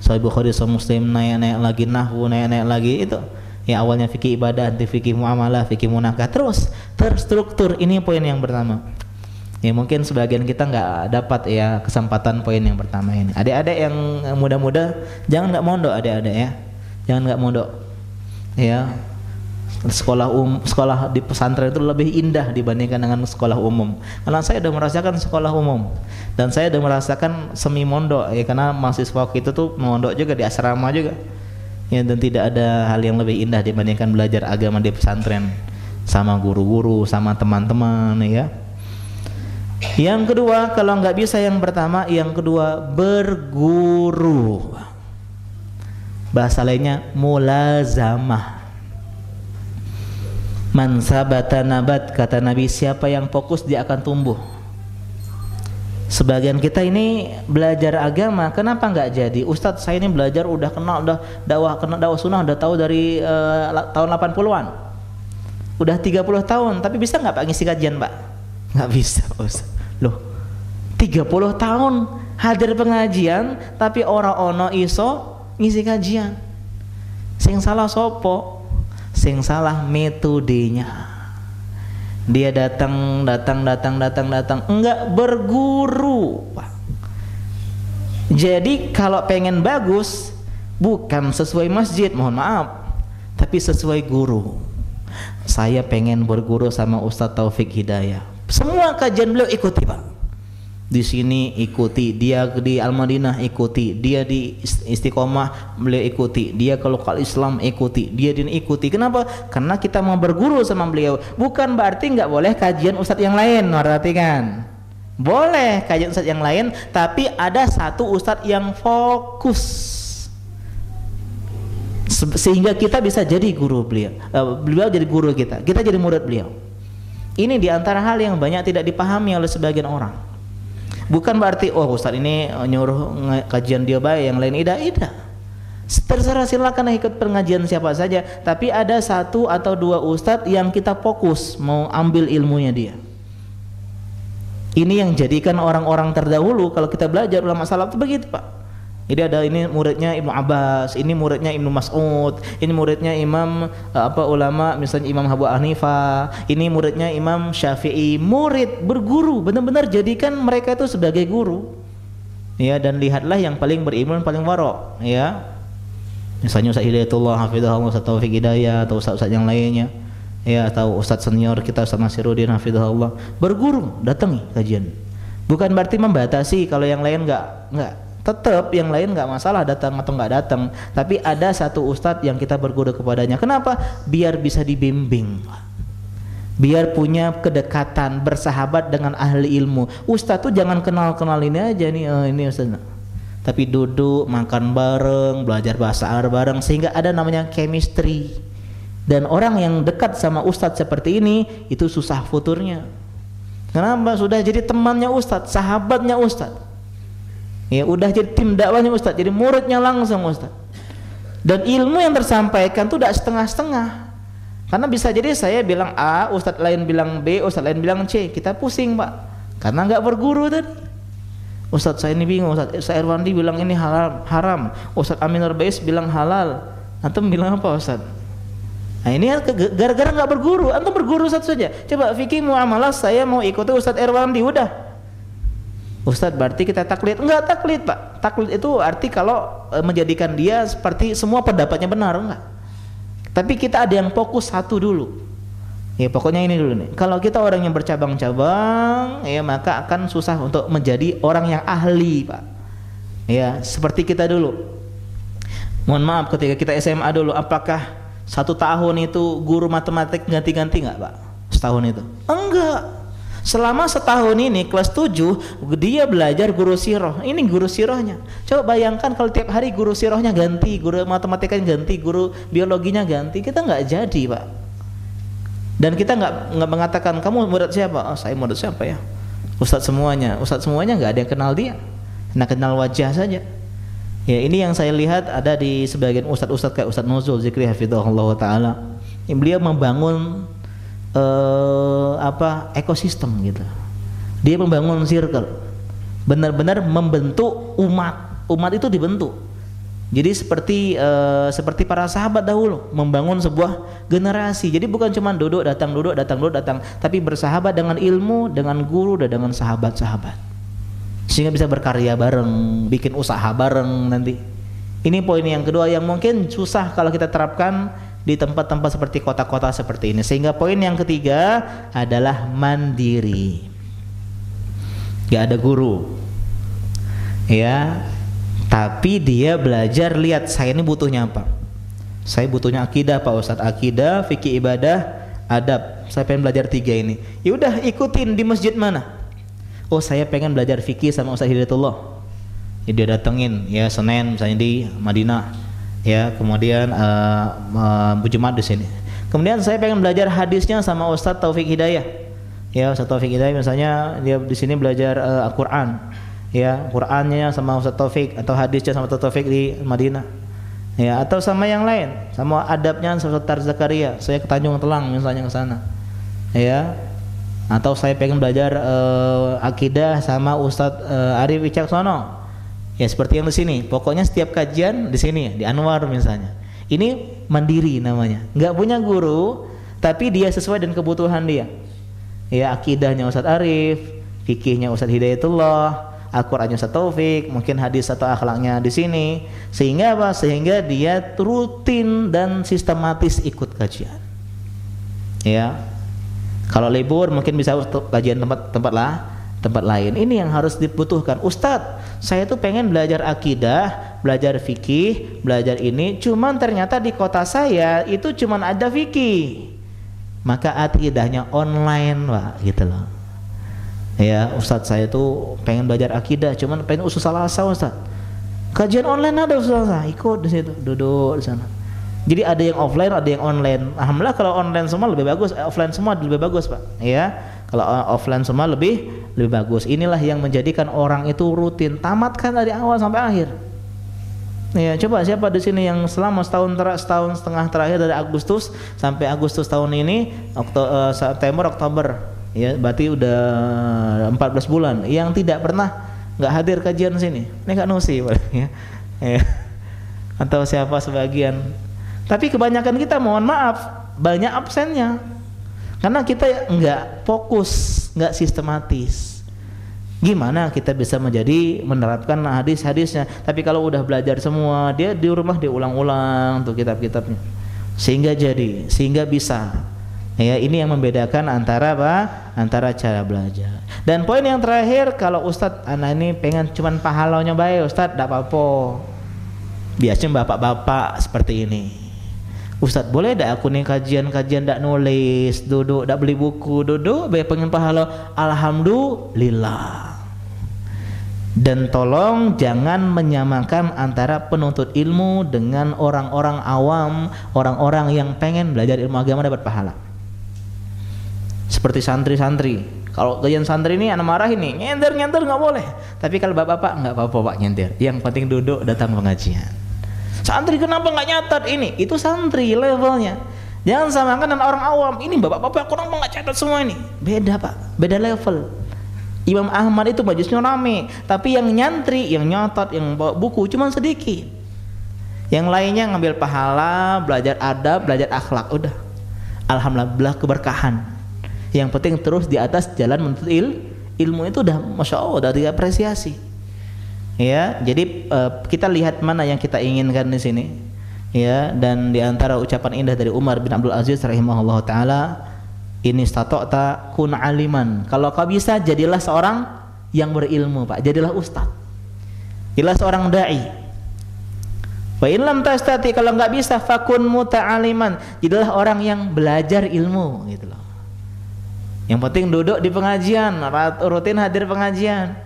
Sahih Bukhari, Sahih Muslim, naik lagi nahwu, naik lagi itu. Ya awalnya fikih ibadah, nanti fikih muamalah, fikih munakah, terus terstruktur. Ini poin yang pertama. Ya mungkin sebagian kita nggak dapat ya kesempatan poin yang pertama ini. Adik-adik yang muda-muda jangan nggak mondok, adik-adik ya. Jangan nggak mondok. Ya. Sekolah di pesantren itu lebih indah dibandingkan dengan sekolah umum. Karena saya sudah merasakan sekolah umum dan saya sudah merasakan semi mondok ya, karena mahasiswa itu tuh mondok juga di asrama juga. Ya, dan tidak ada hal yang lebih indah dibandingkan belajar agama di pesantren sama guru-guru, sama teman-teman ya. Yang kedua, kalau nggak bisa yang pertama, yang kedua berguru. Bahasa lainnya mulazamah. Man sabata nabat, kata Nabi, siapa yang fokus dia akan tumbuh. Sebagian kita ini belajar agama, kenapa nggak jadi? Ustadz, saya ini belajar udah kenal, udah dakwah sunnah udah tahu dari tahun 80-an. Udah 30 tahun, tapi bisa nggak Pak ngisi kajian, Pak? Nggak bisa, Ustadz. Loh, 30 tahun hadir pengajian tapi ora ono iso ngisi kajian. Sing salah sopo? Sing salah metodenya. Dia datang enggak berguru. Jadi kalau pengen bagus bukan sesuai masjid, mohon maaf, tapi sesuai guru. Saya pengen berguru sama Ustadz Taufik Hidayah. Semua kajian beliau ikuti, Pak. Di sini ikuti, dia di Al-Madinah ikuti, dia di Istiqomah beliau ikuti, dia ke lokal Islam ikuti, dia ikuti. Kenapa? Karena kita mau berguru sama beliau. Bukan berarti nggak boleh kajian ustadz yang lain, perhatikan. Boleh kajian ustadz yang lain, tapi ada satu ustadz yang fokus sehingga kita bisa jadi guru beliau. Beliau jadi guru kita jadi murid beliau. Ini diantara hal yang banyak tidak dipahami oleh sebagian orang. Bukan berarti ustadz ini nyuruh kajian dia baik, yang lain tidak. Terserah, silakan ikut pengajian siapa saja, tapi ada satu atau dua ustadz yang kita fokus mau ambil ilmunya dia. Ini yang jadikan orang-orang terdahulu kalau kita belajar ulama salaf itu begitu, Pak. Jadi ada ini muridnya Ibnu Abbas, ini muridnya Ibnu Mas'ud, ini muridnya imam ulama misalnya Imam Abu Hanifah, ini muridnya Imam Syafi'i. Murid berguru, benar-benar jadikan mereka itu sebagai guru. Ya, dan lihatlah yang paling berilmu, paling warok, ya. Misalnya Ustaz Hidayatullah hafizahullah, Ustaz Taufik Hidayah, atau ustaz-ustaz yang lainnya. Ya, atau ustaz senior kita Ustaz Nasiruddin hafizahullah, berguru, datangi kajian. Bukan berarti membatasi kalau yang lain enggak. Tetap yang lain nggak masalah datang atau nggak datang, tapi ada satu ustadz yang kita berguru kepadanya. Kenapa? Biar bisa dibimbing, biar punya kedekatan, bersahabat dengan ahli ilmu. Ustadz tuh jangan kenal ini aja nih, ini ustadz, tapi duduk makan bareng, belajar bahasa Arab bareng, sehingga ada namanya chemistry. Dan orang yang dekat sama ustadz seperti ini itu susah futurnya. Kenapa? Sudah jadi temannya ustadz, sahabatnya ustadz. Ya, udah jadi tim dakwahnya ustadz, jadi muridnya langsung ustadz. Dan ilmu yang tersampaikan itu tidak setengah-setengah. Karena bisa jadi saya bilang A, ustadz lain bilang B, ustadz lain bilang C, kita pusing, Pak. Karena nggak berguru tadi. Ustadz saya ini bingung, Ustadz Irwandi bilang ini haram, Ustadz Amin Nurbais bilang halal. Antum bilang apa, Ustadz? Nah, ini gara-gara nggak berguru. Antum berguru satu saja. Coba fikih muamalah, saya mau ikuti Ustadz Irwandi, udah. Ustadz berarti kita taklid? Enggak taklid, Pak. Taklid itu arti kalau menjadikan dia seperti semua pendapatnya benar, enggak. Tapi kita ada yang fokus satu dulu. Ya pokoknya ini dulu nih. Kalau kita orang yang bercabang-cabang, ya maka akan susah untuk menjadi orang yang ahli, Pak. Ya seperti kita dulu. Mohon maaf, ketika kita SMA dulu, apakah 1 tahun itu guru matematik ganti-ganti enggak, Pak? Setahun itu? Enggak. Selama setahun ini kelas 7 dia belajar guru siroh. Ini guru sirohnya. Coba bayangkan kalau tiap hari guru sirohnya ganti, guru matematikanya ganti, guru biologinya ganti, kita nggak jadi, Pak. Dan kita nggak mengatakan kamu murid siapa? Oh, saya murid siapa ya? Ustadz semuanya nggak ada yang kenal dia. Nah, kenal wajah saja. Ya, ini yang saya lihat ada di sebagian ustadz kayak Ustadz Nuzul Zikri hafizahullah taala. Beliau membangun ekosistem gitu. Dia membangun circle, benar-benar membentuk umat itu dibentuk. Jadi seperti para sahabat dahulu membangun sebuah generasi. Jadi bukan cuma duduk datang, tapi bersahabat dengan ilmu, dengan guru dan dengan sahabat-sahabat. Sehingga bisa berkarya bareng, bikin usaha bareng nanti. Ini poin yang kedua yang mungkin susah kalau kita terapkan di tempat-tempat seperti kota-kota seperti ini. Sehingga poin yang ketiga adalah mandiri. Gak ada guru. Ya. Tapi dia belajar, lihat saya ini butuhnya apa. Saya butuhnya akidah Pak Ustadz, akidah, fikih ibadah, adab. Saya pengen belajar 3 ini. Ya udah ikutin di masjid mana. Oh saya pengen belajar fikih sama Ustadz Hidayatullah. Ya dia datengin ya Senin misalnya di Madinah. Ya kemudian Jumat di sini. Kemudian saya pengen belajar hadisnya sama Ustadz Taufik Hidayah. Ya Ustadz Taufik Hidayah misalnya dia di sini belajar Al-Quran. Ya Qurannya sama Ustadz Taufik atau hadisnya sama Ustadz Taufik di Madinah, ya atau sama yang lain, sama adabnya sama Ustadz Tarz Zakaria, saya ke Tanjung Telang misalnya ke sana, ya atau saya pengen belajar akidah sama Ustadz Arif Wicaksono, ya seperti yang di sini. Pokoknya setiap kajian di sini di Anwar misalnya, ini mandiri namanya, nggak punya guru, tapi dia sesuai dengan kebutuhan dia. Ya akidahnya Ustadz Arif, fikihnya Ustadz Hidayatullah, Al-Qur'annya Ustadz Taufik, mungkin hadis atau akhlaknya di sini. Sehingga apa? Sehingga dia rutin dan sistematis ikut kajian. Ya. Kalau libur mungkin bisa kajian tempat lain. Ini yang harus dibutuhkan. Ustadz, saya tuh pengen belajar akidah, belajar fikih, belajar ini, cuman ternyata di kota saya itu cuman ada fikih. Maka akidahnya online, Pak, gitu loh. Ya Ustadz saya tuh pengen belajar akidah, cuman pengen usul salasa Ustadz. Kajian online ada Ustadz, ikut di situ, duduk di sana. Jadi ada yang offline, ada yang online. Alhamdulillah kalau online semua lebih bagus, offline semua lebih bagus Pak. Ya kalau offline semua lebih bagus. Inilah yang menjadikan orang itu rutin, tamatkan dari awal sampai akhir. Ya coba siapa di sini yang selama setahun setengah terakhir dari Agustus sampai Agustus tahun ini, September Oktober. Ya berarti udah 14 bulan yang tidak pernah nggak hadir kajian sini. Ini nggak nusi ya. Atau siapa sebagian. Tapi kebanyakan kita mohon maaf banyak absennya karena kita nggak fokus, nggak sistematis. Gimana kita bisa menerapkan hadis-hadisnya? Tapi kalau udah belajar semua, dia di rumah diulang-ulang tuh kitab-kitabnya, sehingga bisa. Ya, ini yang membedakan antara apa? Antara cara belajar. Dan poin yang terakhir, kalau Ustadz anak ini pengen cuman pahalanya baik, Ustadz tidak apa-apa. Biasanya bapak-bapak seperti ini. Ustadz boleh tidak aku nih kajian tidak nulis, duduk tidak beli buku, duduk pengen pahala. Alhamdulillah. Dan tolong jangan menyamakan antara penuntut ilmu dengan orang-orang awam, orang-orang yang pengen belajar ilmu agama dapat pahala. Seperti santri-santri. Kalau kajian santri ini anak marah ini, nyender nggak boleh. Tapi kalau bapak-bapak nggak apa-apa Pak nyender. Yang penting duduk datang pengajian. Santri kenapa nggak nyatat ini? Itu santri levelnya. Jangan samakan dengan orang awam. Ini bapak-bapak kenapa nggak catat semua ini? Beda Pak, beda level. Imam Ahmad itu majelisnya rame, tapi yang nyantri, yang nyatat, yang bawa buku cuma sedikit. Yang lainnya ngambil pahala, belajar adab, belajar akhlak, udah. Alhamdulillah keberkahan. Yang penting terus di atas jalan menuntut ilmu itu udah masya Allah, udah diapresiasi. Ya, jadi kita lihat mana yang kita inginkan di sini. Ya, dan di antara ucapan indah dari Umar bin Abdul Aziz rahimahullah taala, ini stata'ta kun aliman. Kalau kau bisa jadilah seorang yang berilmu, Pak. Jadilah ustaz. Jadilah seorang dai. Wa in lam tastati, kalau enggak bisa fakun muta'aliman. Jadilah orang yang belajar ilmu gitu loh. Yang penting duduk di pengajian, rutin hadir pengajian.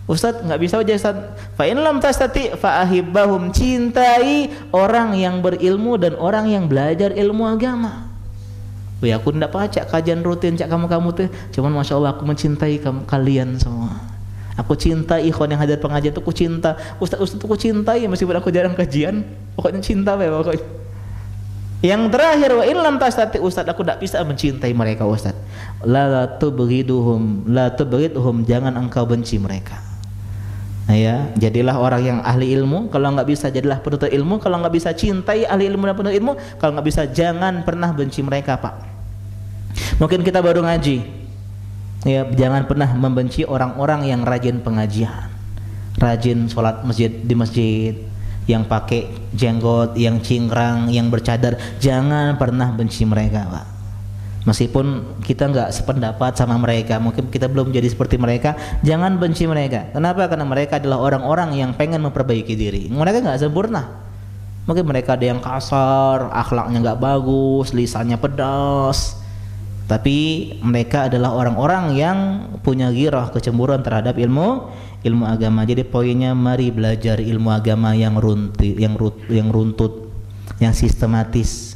Ustaz enggak bisa aja Ustaz. Fa in lam tastati fa ahibbahum, cintai orang yang berilmu dan orang yang belajar ilmu agama. Ya aku tidak pacak kajian rutin cak kamu tuh, cuman masya Allah aku mencintai kalian semua. Aku cinta ikhwan yang hadir pengajian tuh, aku cinta Ustaz tuh, aku cintai meskipun aku jarang kajian, pokoknya cinta ya pokoknya. Yang terakhir, wa in lam tastati, Ustaz aku tidak bisa mencintai mereka Ustaz. La tubghiduhum, jangan engkau benci mereka. Ya, jadilah orang yang ahli ilmu. Kalau nggak bisa, jadilah penuntut ilmu. Kalau nggak bisa, cintai ahli ilmu dan penuntut ilmu. Kalau nggak bisa, jangan pernah benci mereka, Pak. Mungkin kita baru ngaji, ya, jangan pernah membenci orang-orang yang rajin pengajian, rajin sholat di masjid, yang pakai jenggot, yang cingkrang, yang bercadar. Jangan pernah benci mereka, Pak. Meskipun kita nggak sependapat sama mereka, mungkin kita belum jadi seperti mereka, jangan benci mereka. Kenapa? Karena mereka adalah orang-orang yang pengen memperbaiki diri. Mereka nggak sempurna. Mungkin mereka ada yang kasar, akhlaknya nggak bagus, lisannya pedas. Tapi mereka adalah orang-orang yang punya ghirah, kecemburuan terhadap ilmu agama. Jadi poinnya, mari belajar ilmu agama yang runtut, yang sistematis.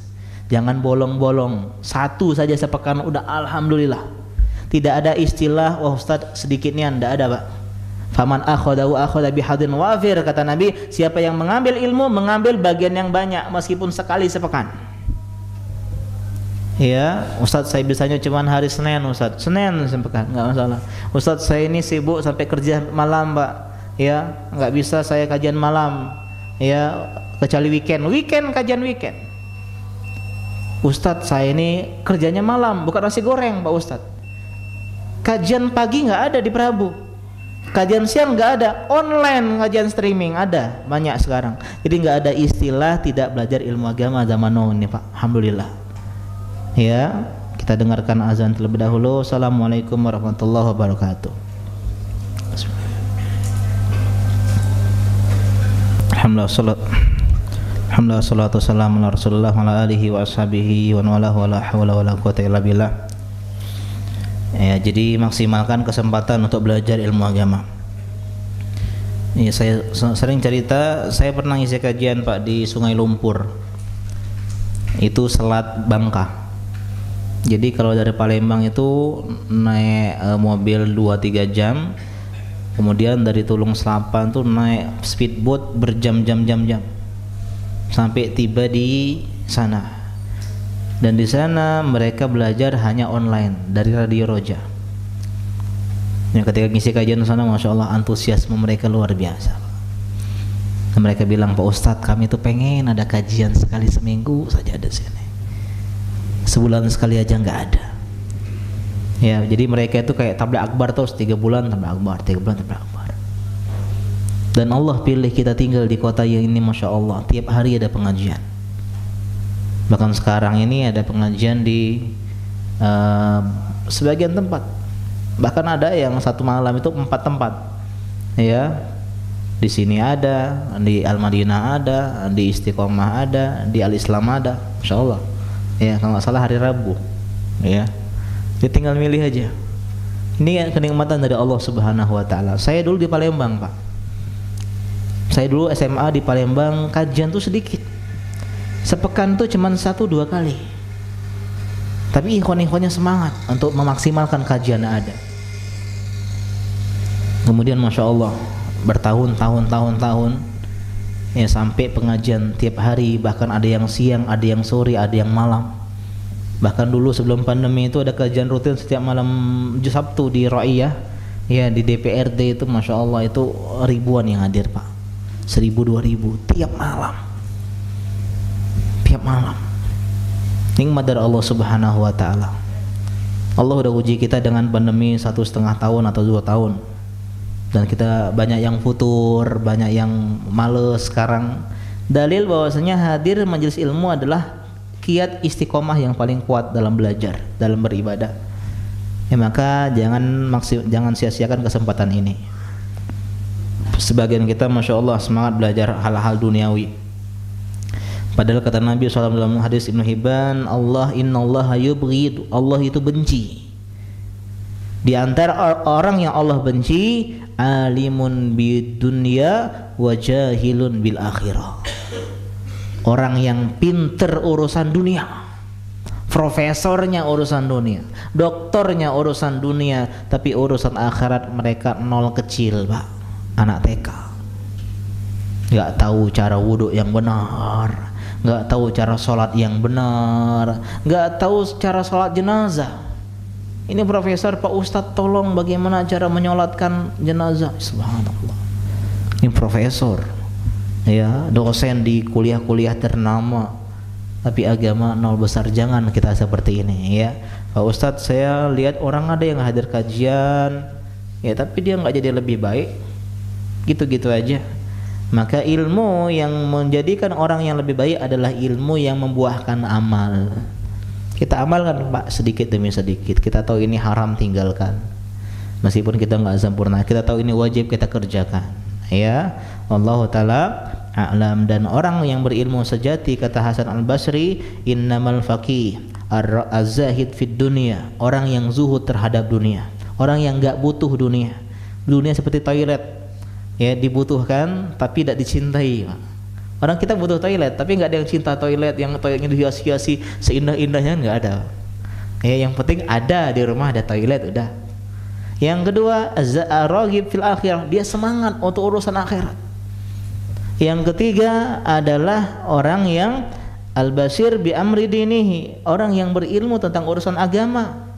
Jangan bolong-bolong. Satu saja sepekan udah alhamdulillah. Tidak ada istilah wah Ustaz sedikitnya, enggak ada, Pak. Faman akhadahu akhadha bihadin wafir, kata Nabi, siapa yang mengambil ilmu mengambil bagian yang banyak meskipun sekali sepekan. Ya, Ustaz saya bisanya cuma hari Senin, Ustaz. Senin sepekan, enggak masalah. Ustaz saya ini sibuk sampai kerja malam, Pak. Ya, enggak bisa saya kajian malam. Ya, kecuali weekend. Weekend kajian weekend. Ustadz saya ini kerjanya malam, bukan nasi goreng, Pak Ustadz. Kajian pagi nggak ada di Prabu, kajian siang nggak ada, online kajian streaming ada banyak sekarang. Jadi nggak ada istilah tidak belajar ilmu agama zaman now ini, Pak. Alhamdulillah. Ya, kita dengarkan azan terlebih dahulu. Assalamualaikum warahmatullahi wabarakatuh. Alhamdulillah salatu wassalamu ala Rasulillah wa ala alihi wa ashabihi wa wala hawla wala quwwata illa billah. Ya, jadi maksimalkan kesempatan untuk belajar ilmu agama. Ya, saya sering cerita, saya pernah ngisi kajian, Pak, di Sungai Lumpur. Itu Selat Bangka. Jadi kalau dari Palembang itu naik mobil 2-3 jam. Kemudian dari Tulung Selapan tuh naik speedboat berjam-jam sampai tiba di sana. Dan di sana mereka belajar hanya online dari Radio Roja. Yang ketika ngisi kajian di sana, masya Allah, antusiasme mereka luar biasa. Dan mereka bilang, Pak Ustadz, kami tuh pengen ada kajian sekali seminggu saja ada sini. Sebulan sekali aja nggak ada. Ya, jadi mereka itu kayak tabligh akbar terus, 3 bulan tabligh akbar, 3 bulan tabligh akbar. Dan Allah pilih kita tinggal di kota yang ini, masya Allah, tiap hari ada pengajian. Bahkan sekarang ini ada pengajian di sebagian tempat. Bahkan ada yang satu malam itu 4 tempat. Ya, di sini ada, di Al Madinah ada, di Istiqomah ada, di Al Islam ada, masya Allah. Ya, kalau nggak salah hari Rabu. Ya, dia tinggal milih aja. Ini kenikmatan dari Allah Subhanahu Wa Taala. Saya dulu di Palembang, Pak. Saya dulu SMA di Palembang, kajian tuh sedikit. Sepekan tuh cuma 1-2 kali. Tapi ikhwan-ikhwannya semangat untuk memaksimalkan kajian yang ada. Kemudian masya Allah, bertahun-tahun ya, sampai pengajian tiap hari, bahkan ada yang siang, ada yang sore, ada yang malam. Bahkan dulu sebelum pandemi itu ada kajian rutin setiap malam Sabtu di Ra'iyah, ya, di DPRD itu, masya Allah, itu ribuan yang hadir, Pak. 1000-2000 tiap malam. Nikmat dari Allah Subhanahu Wa Taala. Allah udah uji kita dengan pandemi 1,5 tahun atau 2 tahun, dan kita banyak yang futur, banyak yang males sekarang. Dalil bahwasanya hadir majelis ilmu adalah kiat istiqomah yang paling kuat dalam belajar, dalam beribadah. Ya, maka jangan sia-siakan kesempatan ini. Sebagian kita masya Allah semangat belajar hal-hal duniawi, padahal kata Nabi SAW dalam hadis Ibnu Hibban, innallaha yubghid, Allah itu benci. Di antara orang yang Allah benci, alimun bid dunya wa jahilun bil akhirah. Orang yang pinter urusan dunia, profesornya urusan dunia, doktornya urusan dunia, tapi urusan akhirat mereka nol kecil, Pak. Anak TK, nggak tahu cara wudhu yang benar, nggak tahu cara sholat yang benar, nggak tahu cara sholat jenazah. Ini profesor, Pak Ustadz tolong bagaimana cara menyolatkan jenazah. Subhanallah. Ini profesor, ya, dosen di kuliah-kuliah ternama, tapi agama nol besar. Jangan kita seperti ini, ya. Pak Ustadz, saya lihat orang ada yang hadir kajian, ya, tapi dia nggak jadi lebih baik, gitu-gitu aja. Maka ilmu yang menjadikan orang yang lebih baik adalah ilmu yang membuahkan amal. Kita amalkan, Pak, sedikit demi sedikit. Kita tahu ini haram, tinggalkan. Meskipun kita nggak sempurna, kita tahu ini wajib, kita kerjakan. Ya, Allah Ta'ala a'lam. Dan orang yang berilmu sejati, kata Hasan Al-Basri, innamal faqih az-zahid fid dunya, orang yang zuhud terhadap dunia, orang yang nggak butuh dunia. Dunia seperti toilet, ya, dibutuhkan tapi tidak dicintai. Orang kita butuh toilet, tapi nggak ada yang cinta toilet, yang toiletnya dihias-hiasi seindah-indahnya, nggak ada. Ya, yang penting ada di rumah, ada toilet, udah. Yang kedua, az-raghib fil akhirah, dia semangat untuk urusan akhirat. Yang ketiga adalah orang yang al-basir bi amri dinihi, orang yang berilmu tentang urusan agama.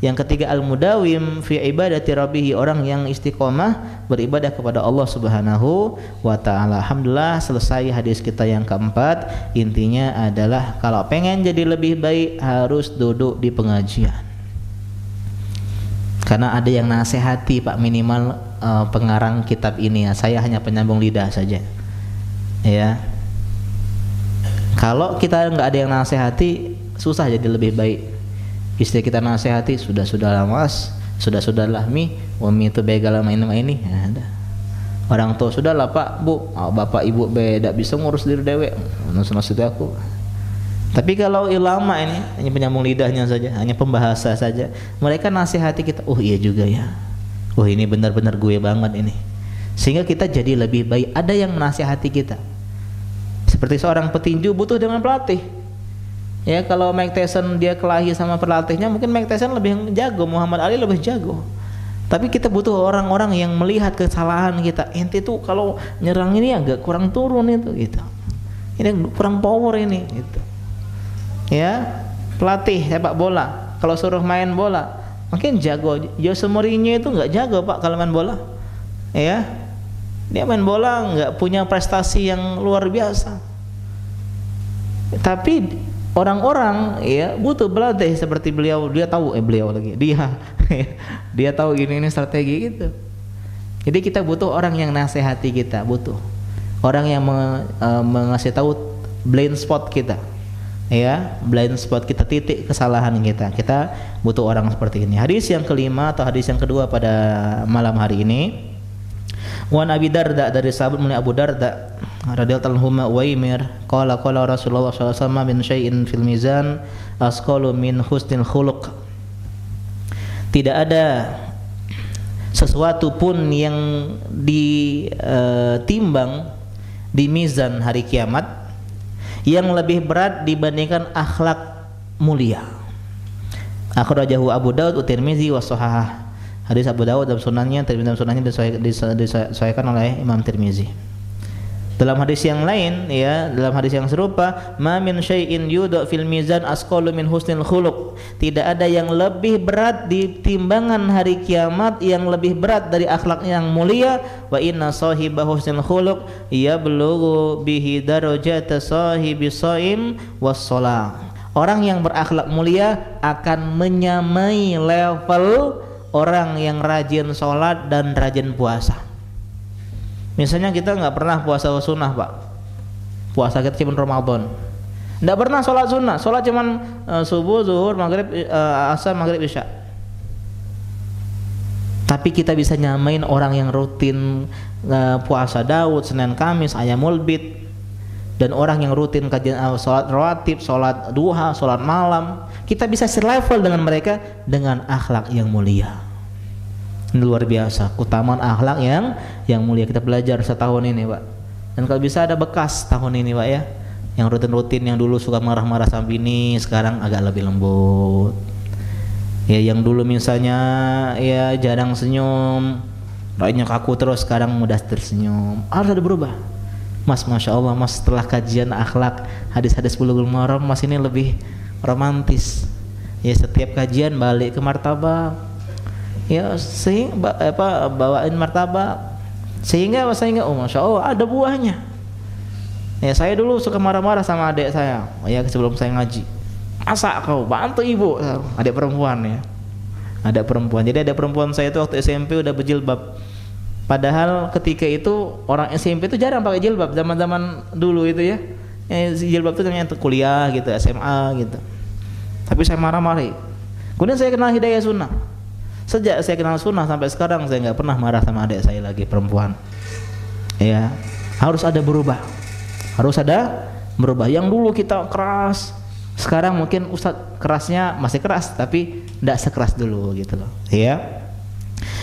Yang ketiga, al-mudawim fi ibadati rabbih, orang yang istiqomah beribadah kepada Allah Subhanahu wa ta'ala. Alhamdulillah, selesai hadis kita yang keempat. Intinya adalah kalau pengen jadi lebih baik harus duduk di pengajian. Karena ada yang nasihati, Pak, minimal pengarang kitab ini, ya. Saya hanya penyambung lidah saja, ya. Kalau kita nggak ada yang nasihati, susah jadi lebih baik. Istri kita nasihati, sudah mas, sudah mi, wami itu begal sama ini, ya, ada. Orang tua, sudahlah Pak, Bu, bapak ibu beda, bisa ngurus diri dewe, nasihat aku. Tapi kalau ulama ini hanya penyambung lidahnya saja, hanya pembahasa saja, mereka nasihati kita, oh iya juga ya, oh ini benar-benar gue banget ini, sehingga kita jadi lebih baik. Ada yang menasihati kita, seperti seorang petinju butuh dengan pelatih. Ya, kalau Mike Tyson dia kelahi sama pelatihnya, mungkin Mike Tyson lebih jago, Muhammad Ali lebih jago. Tapi kita butuh orang-orang yang melihat kesalahan kita. Ente tuh kalau nyerang ini agak kurang turun itu, gitu. Ini kurang power ini, gitu. Ya, pelatih sepak bola kalau suruh main bola mungkin jago. Jose Mourinho itu nggak jago, Pak, kalau main bola. Ya, dia main bola nggak punya prestasi yang luar biasa. Tapi orang-orang, ya, butuh pelatih seperti beliau. Dia tahu, beliau lagi, dia tahu ini strategi gitu. Jadi kita butuh orang yang nasihati kita, butuh orang yang mengasih tahu blind spot kita, ya, blind spot kita, titik kesalahan kita. Kita butuh orang seperti ini. Hadis yang kelima atau hadis yang kedua pada malam hari ini, Wan Abi Darda, dari sahabat mulia Abu Darda radhiyallahu anhu, Waimir qala Rasulullah sallallahu alaihi wasallam, min syai'in fil mizan asqalu min husnil khuluq. Tidak ada sesuatu pun yang ditimbang di mizan hari kiamat yang lebih berat dibandingkan akhlak mulia. Akhrajahu Abu Daud wa Tirmizi wa shahahah. Hadis Abu Dawud dalam sunannya, Tirmidzi dalam sunannya disahihkan oleh Imam Tirmizi. Dalam hadis yang lain, ya, dalam hadis yang serupa, ma min syai'in yudha fil mizan asqalu min husnil khuluq. Tidak ada yang lebih berat di timbangan hari kiamat yang lebih berat dari akhlak yang mulia. Wa inna sahiba husnil khuluq yablughu bihi darajata sahibi shaim was shalah. Orang yang berakhlak mulia akan menyamai level orang yang rajin sholat dan rajin puasa. Misalnya kita nggak pernah puasa sunnah, Pak, puasa kita cuma Ramadan, nggak pernah sholat sunnah, sholat cuma subuh, zuhur, maghrib, asar, maghrib, isya. Tapi kita bisa nyamain orang yang rutin puasa Daud, Senin, Kamis, Ayamul Bid, dan orang yang rutin kajian sholat rawatib, sholat duha, sholat malam. Kita bisa selevel dengan mereka dengan akhlak yang mulia. Ini luar biasa, keutamaan akhlak yang mulia. Kita belajar setahun ini, Pak. Dan kalau bisa ada bekas tahun ini, Pak, ya, yang rutin-rutin, yang dulu suka marah-marah sama bini, sekarang agak lebih lembut. Ya, yang dulu misalnya ya jarang senyum, rakyatnya kaku terus, sekarang mudah tersenyum. Harus ada berubah. Mas, masya Allah, Mas, setelah kajian akhlak hadis-hadis Bulughul Maram, Mas ini lebih romantis. Ya, setiap kajian balik ke martabak, ya, bawain martabak, Sehingga saya ingat, oh masya Allah ada buahnya. Ya saya dulu suka marah-marah sama adik saya, ya sebelum saya ngaji. Masa kau bantu ibu, adik perempuan ya. Ada perempuan. Jadi ada perempuan saya itu waktu SMP udah berjilbab. Padahal ketika itu orang SMP itu jarang pakai jilbab zaman-zaman dulu itu ya. Jilbab itu ternyata kuliah gitu, SMA gitu. Tapi saya marah-marah. Kemudian saya kenal hidayah sunnah. Sejak saya kenal sunnah sampai sekarang saya nggak pernah marah sama adik saya lagi perempuan. Ya, harus ada berubah. Harus ada berubah. Yang dulu kita keras, sekarang mungkin Ustadz kerasnya masih keras tapi tidak sekeras dulu gitu loh. Ya.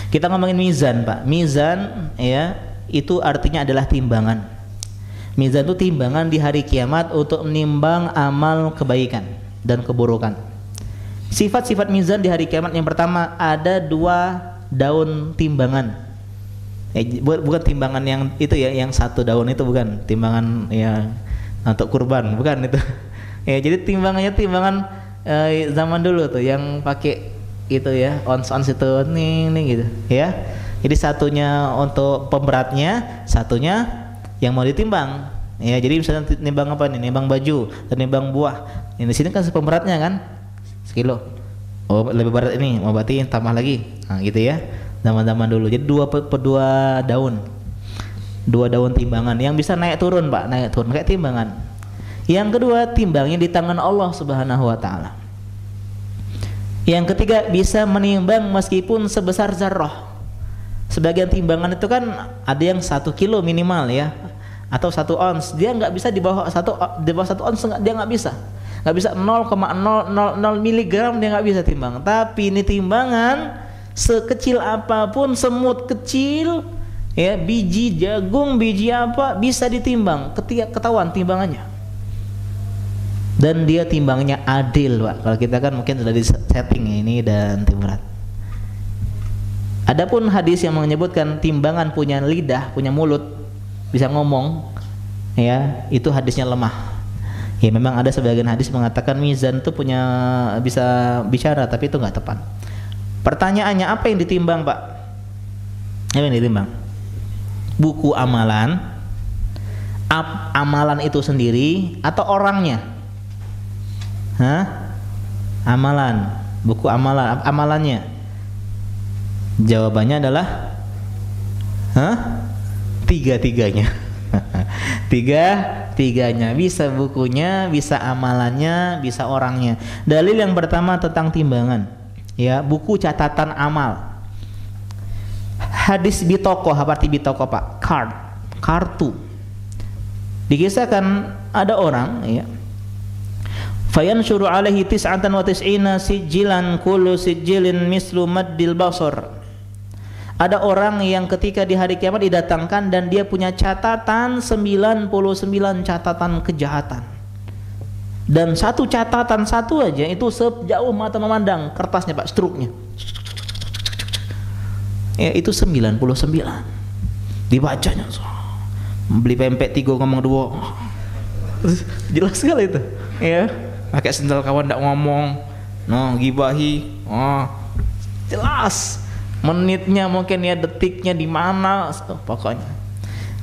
Kita ngomongin mizan, Pak. Mizan ya, itu artinya adalah timbangan. Mizan itu timbangan di hari kiamat untuk menimbang amal kebaikan dan keburukan. Sifat-sifat mizan di hari kiamat yang pertama ada 2 daun timbangan. Bukan timbangan yang itu ya, yang 1 daun itu bukan timbangan ya untuk kurban, bukan itu. Ya, jadi timbangannya timbangan zaman dulu tuh yang pakai itu ya, ons itu nih gitu ya. Jadi satunya untuk pemberatnya, satunya yang mau ditimbang. Ya, jadi misalnya nimbang apa nih? Nimbang baju dan nimbang buah. Ini di sini kan pemberatnya kan 1 kilo. Oh, lebih berat ini, mau berarti tambah lagi. Nah, gitu ya. Zaman-zaman dulu. Jadi 2 daun. 2 daun timbangan yang bisa naik turun, Pak, naik turun kayak timbangan. Yang kedua, timbangnya di tangan Allah Subhanahu wa taala. Yang ketiga, bisa menimbang meskipun sebesar zarrah. Sebagian timbangan itu kan ada yang 1 kilo minimal ya, atau 1 ons. Dia nggak bisa di bawah 1 ons, dia nggak bisa. Nggak bisa 0,000 miligram, dia nggak bisa timbang. Tapi ini timbangan sekecil apapun, semut kecil ya, biji jagung, biji apa bisa ditimbang, ketahuan timbangannya. Dan dia timbangnya adil, Pak. Kalau kita kan mungkin sudah di setting ini dan timbangan. Adapun hadis yang menyebutkan timbangan punya lidah, punya mulut, bisa ngomong, ya itu hadisnya lemah. Ya memang ada sebagian hadis mengatakan mizan itu punya bisa bicara, tapi itu nggak tepat. Pertanyaannya, apa yang ditimbang, Pak? Apa yang ditimbang? Buku amalan, amalan itu sendiri atau orangnya? Hah? Amalan, buku amalan, amalannya. Jawabannya adalah tiga-tiganya. Tiga-tiganya, bisa bukunya, bisa amalannya, bisa orangnya. Dalil yang pertama tentang timbangan, ya, buku catatan amal. Hadis bitoko, apa arti bitoko, Pak? Card, kartu. Dikisahkan ada orang, ya, fayanshuru alaihi tis'atan wa tis'ina sijjilan kullu sijjilin mislu maddil basar. Ada orang yang ketika di hari kiamat didatangkan dan dia punya catatan 99 catatan kejahatan. Dan satu catatan satu aja itu sejauh mata memandang kertasnya, Pak, struknya. Ya, itu 99. Dibacanya. Beli pempek 3 ngomong 2. Jelas sekali itu. Ya, pakai sendal kawan ndak ngomong. No, gibahi. Oh, jelas. Menitnya mungkin ya, detiknya di mana, pokoknya.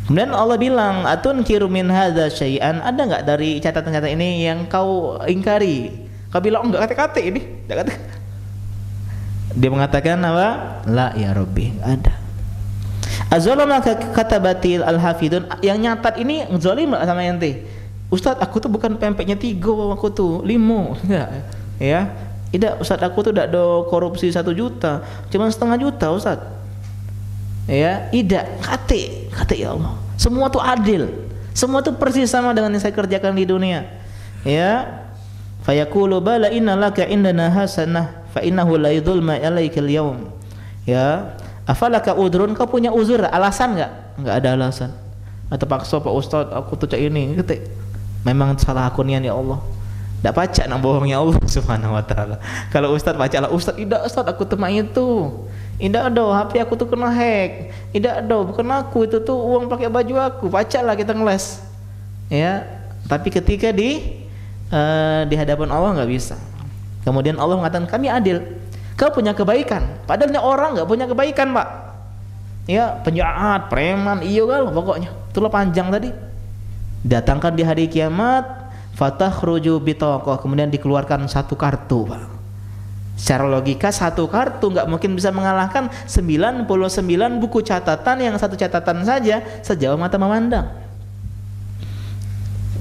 Kemudian Allah bilang, atun kiru min hadza syai'an, ada enggak dari catatan-catatan ini yang kau ingkari? Kau bilang, oh, enggak kata-kata ini, enggak kata. Dia mengatakan apa? La ya Rabbi, enggak ada. Azalama katabatil al-hafidun, yang nyatat ini zalim sama ente. Ustaz, aku tuh bukan pempeknya 3, aku tuh 5. Enggak, ya. Tidak, Ustaz, aku tuh tidak ada korupsi 1 juta, cuma 1,5 juta, Ustaz. Ya, tidak, kate ya Allah. Semua tuh adil. Semua tuh persis sama dengan yang saya kerjakan di dunia. Ya. Fayaqulu bala inna laka indana hasanah fa innahu la yadhulma alaikal yaum. Ya. Afalaka udrun, kau punya uzur, alasan enggak? Enggak ada alasan. Atau paksa, Pak Ustaz, aku tuh cak ini, kate. Memang salah aku nian ya Allah. Tak pacak nak bohongnya Allah Subhanahu wa taala. Kalau Ustaz bacalah, Ustaz, tidak Ustaz, aku teman itu. Tidak ada, HP aku tuh kena hack. Tidak ada, bukan aku, itu tuh uang pakai baju aku. Pacaklah kita ngeles. Ya, tapi ketika di hadapan Allah nggak bisa. Kemudian Allah mengatakan, kami adil. Kau punya kebaikan, padahal orang nggak punya kebaikan, Pak. ya penjahat, preman, iyo kan pokoknya. Itulah panjang tadi. Datangkan di hari kiamat, fatakhruju bitaqah, kemudian dikeluarkan satu kartu, Pak. Secara logika satu kartu nggak mungkin bisa mengalahkan 99 buku catatan yang satu catatan saja sejauh mata memandang.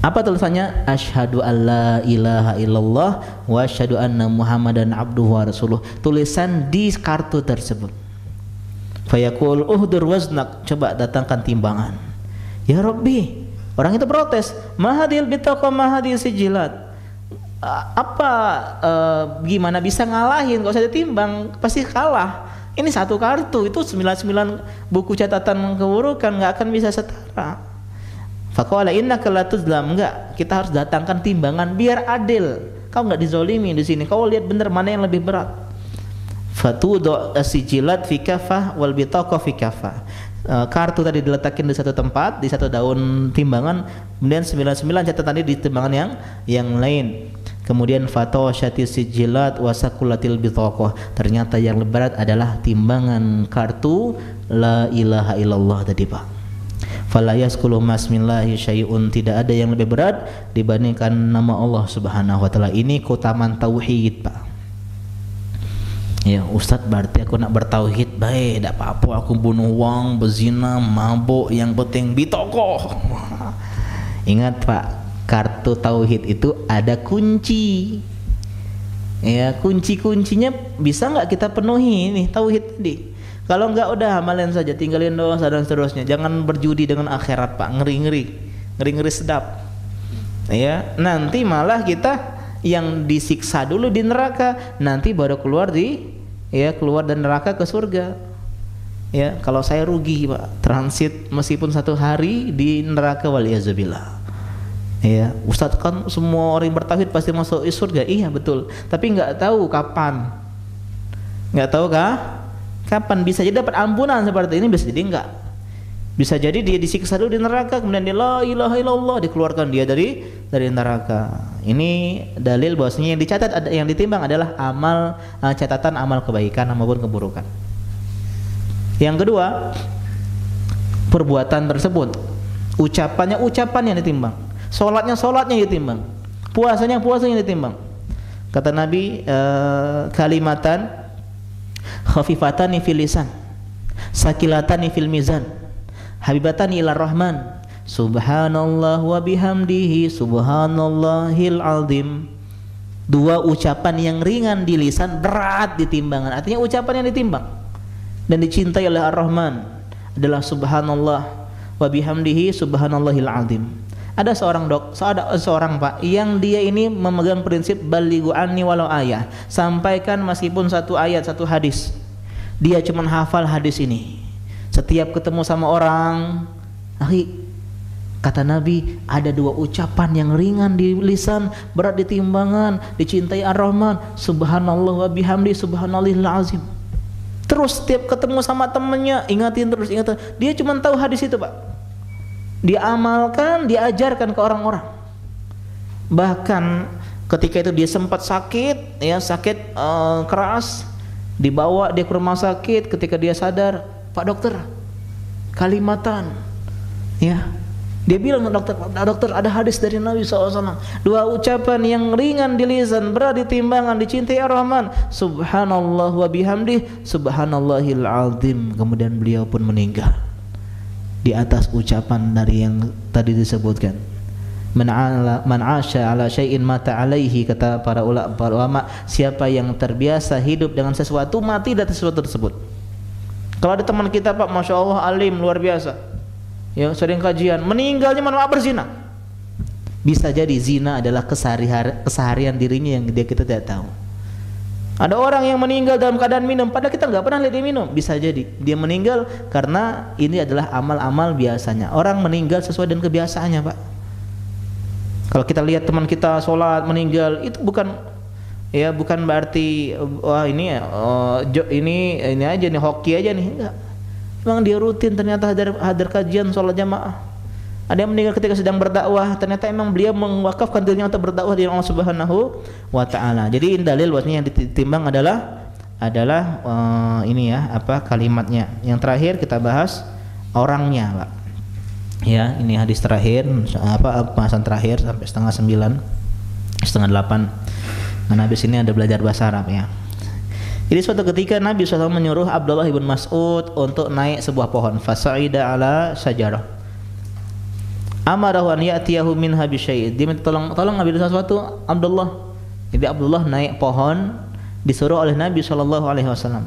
Apa tulisannya? Asyhadu alla ilaha illallah wa asyhadu anna muhammadan abduhu wa rasuluh. Tulisan di kartu tersebut. Fayaqul uhdur waznak, coba datangkan timbangan. Ya Rabbi, orang itu protes, mahadil bitaqah mahadil sijilat. Gimana bisa ngalahin? Kalau saya ditimbang pasti kalah. Ini satu kartu, itu 99 buku catatan keburukan, nggak akan bisa setara. Faqala innaka la tuzlam, enggak, kita harus datangkan timbangan biar adil. Kau nggak dizolimi di sini. Kau lihat benar mana yang lebih berat. Fatudu as-sijilat fi kaffah wal bitaqah fi kaffah. Kartu tadi diletakin di satu tempat, di satu daun timbangan, kemudian 99 catatan di timbangan yang lain. Kemudian fatawasyatis sijilat wasakulatil bitaqah. Ternyata yang lebih berat adalah timbangan kartu la ilaha illallah tadi, Pak. Fala yaskulu masmillahi syai'un, tidak ada yang lebih berat dibandingkan nama Allah Subhanahu wa taala. Ini keutamaan tauhid, Pak. Ya Ustadz, berarti aku nak bertauhid baik, tidak apa-apa aku bunuh uang, berzina, mabuk, yang penting bitaqah. Ingat Pak, kartu tauhid itu ada kunci. Ya, kunci-kuncinya bisa nggak kita penuhi nih tauhid tadi. Kalau nggak udah amalin saja, tinggalin dosa dan seterusnya. Jangan berjudi dengan akhirat, Pak. Ngeri-ngeri sedap. Ya, nanti malah kita yang disiksa dulu di neraka, nanti baru keluar dari neraka ke surga. Ya, kalau saya rugi, Pak, transit meskipun 1 hari di neraka, waliyazubillah. Ya, Ustadz, kan semua orang yang bertauhid pasti masuk surga. Iya betul, tapi nggak tahu kapan. Nggak tahu kapan. Bisa jadi dapat ampunan seperti ini, bisa jadi enggak. Bisa jadi dia disiksa dulu di neraka, kemudian dia la ilaha illallah, dikeluarkan dia dari neraka. Ini dalil bahwasanya yang dicatat, yang ditimbang adalah amal, catatan amal kebaikan maupun keburukan. Yang kedua, perbuatan tersebut. Ucapannya yang ditimbang. Salatnya yang ditimbang. Puasanya yang ditimbang. Kata Nabi, kalimatan khafifatani fil lisan, sakilatani fil mizan, habibatani ila rahman, subhanallah wa bihamdihi subhanallahil azim. 2 ucapan yang ringan di lisan, berat di timbangan. Artinya ucapan yang ditimbang dan dicintai oleh Ar-Rahman adalah subhanallah wa bihamdihi subhanallahil azim. Ada seorang Pak yang dia ini memegang prinsip balighu anni walau ayah, sampaikan meskipun 1 ayat 1 hadis. Dia cuma hafal hadis ini. Setiap ketemu sama orang, kata Nabi, ada 2 ucapan yang ringan di lisan, berat di timbangan, dicintai Ar-Rahman, subhanallah wa bihamdi subhanallahil azim. Terus setiap ketemu sama temennya, ingatin. Dia cuma tahu hadis itu, Pak. Dia amalkan, diajarkan ke orang-orang. Bahkan ketika itu dia sempat sakit, keras, dibawa dia ke rumah sakit. Ketika dia sadar, Pak dokter, kalimatan, ya, dia bilang ke dokter, ada hadis dari Nabi SAW, 2 ucapan yang ringan di lisan, berat di timbangan, dicintai Ar-Rahman, subhanallah wa bihamdih subhanallahil azim. Kemudian beliau pun meninggal di atas ucapan dari yang tadi disebutkan. Man 'asha 'ala syai'in mata 'alaihi, kata para ulama, siapa yang terbiasa hidup dengan sesuatu, mati dari sesuatu tersebut. Kalau ada teman kita, Pak, Masya Allah, alim luar biasa, ya, sering kajian, meninggalnya berzina. Bisa jadi zina adalah keseharian dirinya yang kita tidak tahu. Ada orang yang meninggal dalam keadaan minum, padahal kita nggak pernah lihat dia minum. Bisa jadi dia meninggal karena ini adalah amal-amal biasanya. Orang meninggal sesuai dengan kebiasaannya, Pak. Kalau kita lihat teman kita sholat meninggal, itu bukan berarti wah ini aja nih, hoki aja nih. Enggak. Memang dia rutin ternyata hadir kajian sholat jamaah. Ada yang meninggal ketika sedang berdakwah, ternyata emang beliau mewakafkan dirinya untuk berdakwah di Allah Subhanahu wa taala. Jadi dalil bahwasanya yang ditimbang adalah adalah ini ya, apa kalimatnya. Yang terakhir kita bahas orangnya, Pak. Ya, ini hadis terakhir, pembahasan terakhir sampai setengah 9, setengah 8. Nah, habis ini ada belajar bahasa Arab ya. Jadi suatu ketika Nabi SAW menyuruh Abdullah ibn Mas'ud untuk naik sebuah pohon. Fasa'ida ala syajarah. Amarahu an ya'tiyahu minha bisyai'. Dia minta tolong ambil sesuatu Abdullah. Jadi Abdullah naik pohon disuruh oleh Nabi SAW.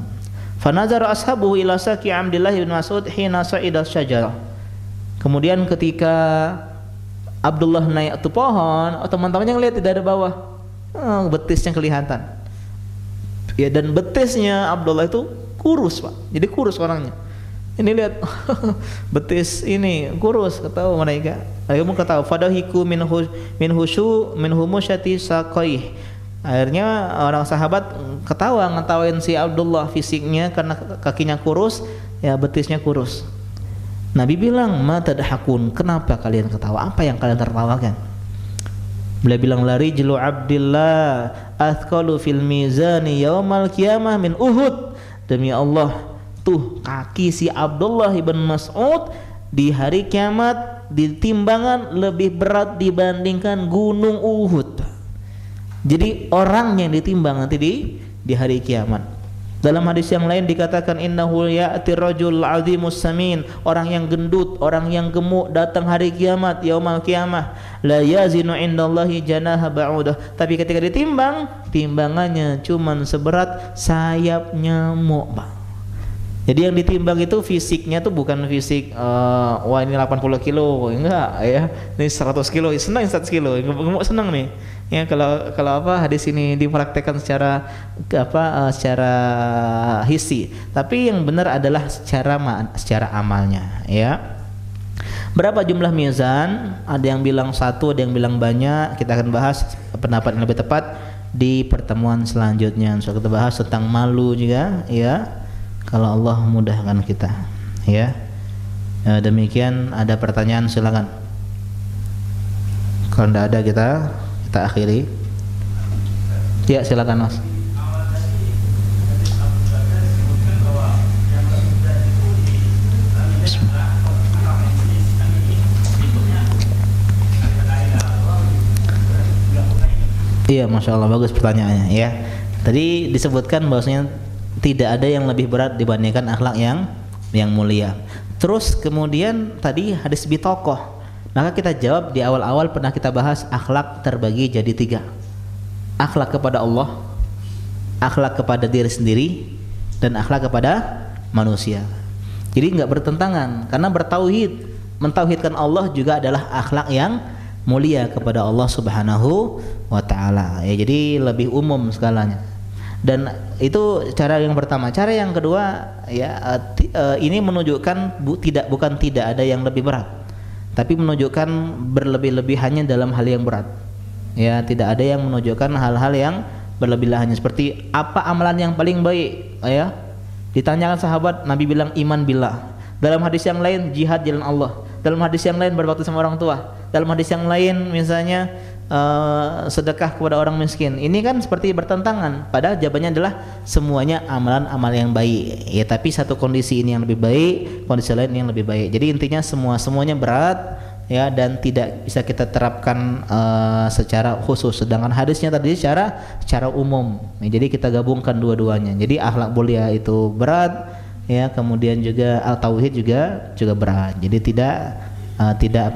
Fanazara ashabuhu ila saki Abdullah ibn Mas'ud hina sa'ida syajarah. Kemudian ketika Abdullah naik ke pohon, teman-temannya ngelihat tidak ada bawah. Betisnya kelihatan. Ya, dan betisnya Abdullah itu kurus, Pak. Jadi kurus orangnya. Ini lihat betis ini kurus, ketahui mereka. Mereka ketahui fadahiku min humusyati saqaih. Akhirnya orang sahabat ketawa ngetawain si Abdullah fisiknya karena kakinya kurus, ya betisnya kurus. Nabi bilang, "Ma tadhakun? Kenapa kalian ketawa? Apa yang kalian tertawakan?" Beliau bilang, "Lari jlu Abdillah athqalu fil mizani yaumal qiyamah min Uhud." Demi Allah, tuh kaki si Abdullah ibn Mas'ud di hari kiamat di timbangan lebih berat dibandingkan gunung Uhud. Jadi orang yang ditimbang nanti di hari kiamat. Dalam hadis yang lain dikatakan innahu ya'ti rajul 'azimus samin, orang yang gendut, orang yang gemuk datang hari kiamat, yaumul qiyamah, la yazinu indallahi janaha ba'udah. Tapi ketika ditimbang, timbangannya cuman seberat sayap nyamuk, Pak. Jadi yang ditimbang itu fisiknya tuh bukan fisik wah ini 80 kilo, enggak ya. Ini 100 kilo, senang 100 kilo, gemuk senang nih. Ya kalau hadis ini dipraktekkan secara secara hissi, tapi yang benar adalah secara amalnya ya. Berapa jumlah mizan? Ada yang bilang 1, ada yang bilang banyak. Kita akan bahas pendapat yang lebih tepat di pertemuan selanjutnya. So, kita bahas tentang malu juga ya. Kalau Allah mudahkan kita ya. Demikian, ada pertanyaan silakan. Kalau tidak ada kita akhiri. Ya, silakan Mas. Iya, Masya Allah, bagus pertanyaannya ya. Tadi disebutkan bahwasanya tidak ada yang lebih berat dibandingkan akhlak yang mulia. Terus kemudian tadi hadis bitokoh. Maka kita jawab di awal-awal pernah kita bahas akhlak terbagi jadi 3. Akhlak kepada Allah, akhlak kepada diri sendiri, dan akhlak kepada manusia. Jadi nggak bertentangan, karena mentauhidkan Allah juga adalah akhlak yang mulia kepada Allah Subhanahu wa Ta'ala. Ya, jadi lebih umum skalanya. Dan itu cara yang pertama. Cara yang kedua ya, ini menunjukkan bukan tidak ada yang lebih berat, tapi menunjukkan berlebih-lebihannya dalam hal yang berat. Ya, tidak ada yang menunjukkan hal-hal yang berlebih-lebihannya. Seperti apa amalan yang paling baik? Ya, ditanyakan sahabat, Nabi bilang iman billah. Dalam hadis yang lain jihad jalan Allah. Dalam hadis yang lain berbakti sama orang tua. Dalam hadis yang lain misalnya sedekah kepada orang miskin. Ini kan seperti bertentangan. Padahal jawabannya adalah semuanya amalan-amal yang baik. Ya, tapi satu kondisi ini yang lebih baik, kondisi lain yang lebih baik. Jadi intinya semuanya berat ya, dan tidak bisa kita terapkan secara khusus. Sedangkan hadisnya tadi secara umum. Ya, jadi kita gabungkan dua-duanya. Jadi akhlak mulia itu berat ya, kemudian juga al-tauhid juga berat. Jadi tidak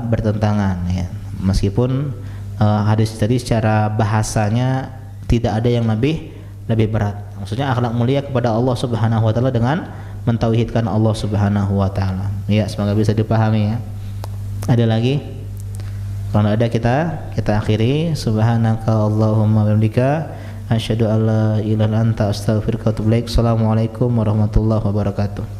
bertentangan ya. Meskipun hadis tadi secara bahasanya tidak ada yang lebih berat. Maksudnya akhlak mulia kepada Allah Subhanahu wa Ta'ala dengan mentauhidkan Allah Subhanahu wa Ta'ala. Ya, semoga bisa dipahami ya. Ada lagi? Kalau ada kita akhiri. Subhanaka Allahumma wa bihamdika asyhadu an la ilaha illa anta astaghfiruka wa atubu ilaik. Assalamualaikum warahmatullahi wabarakatuh.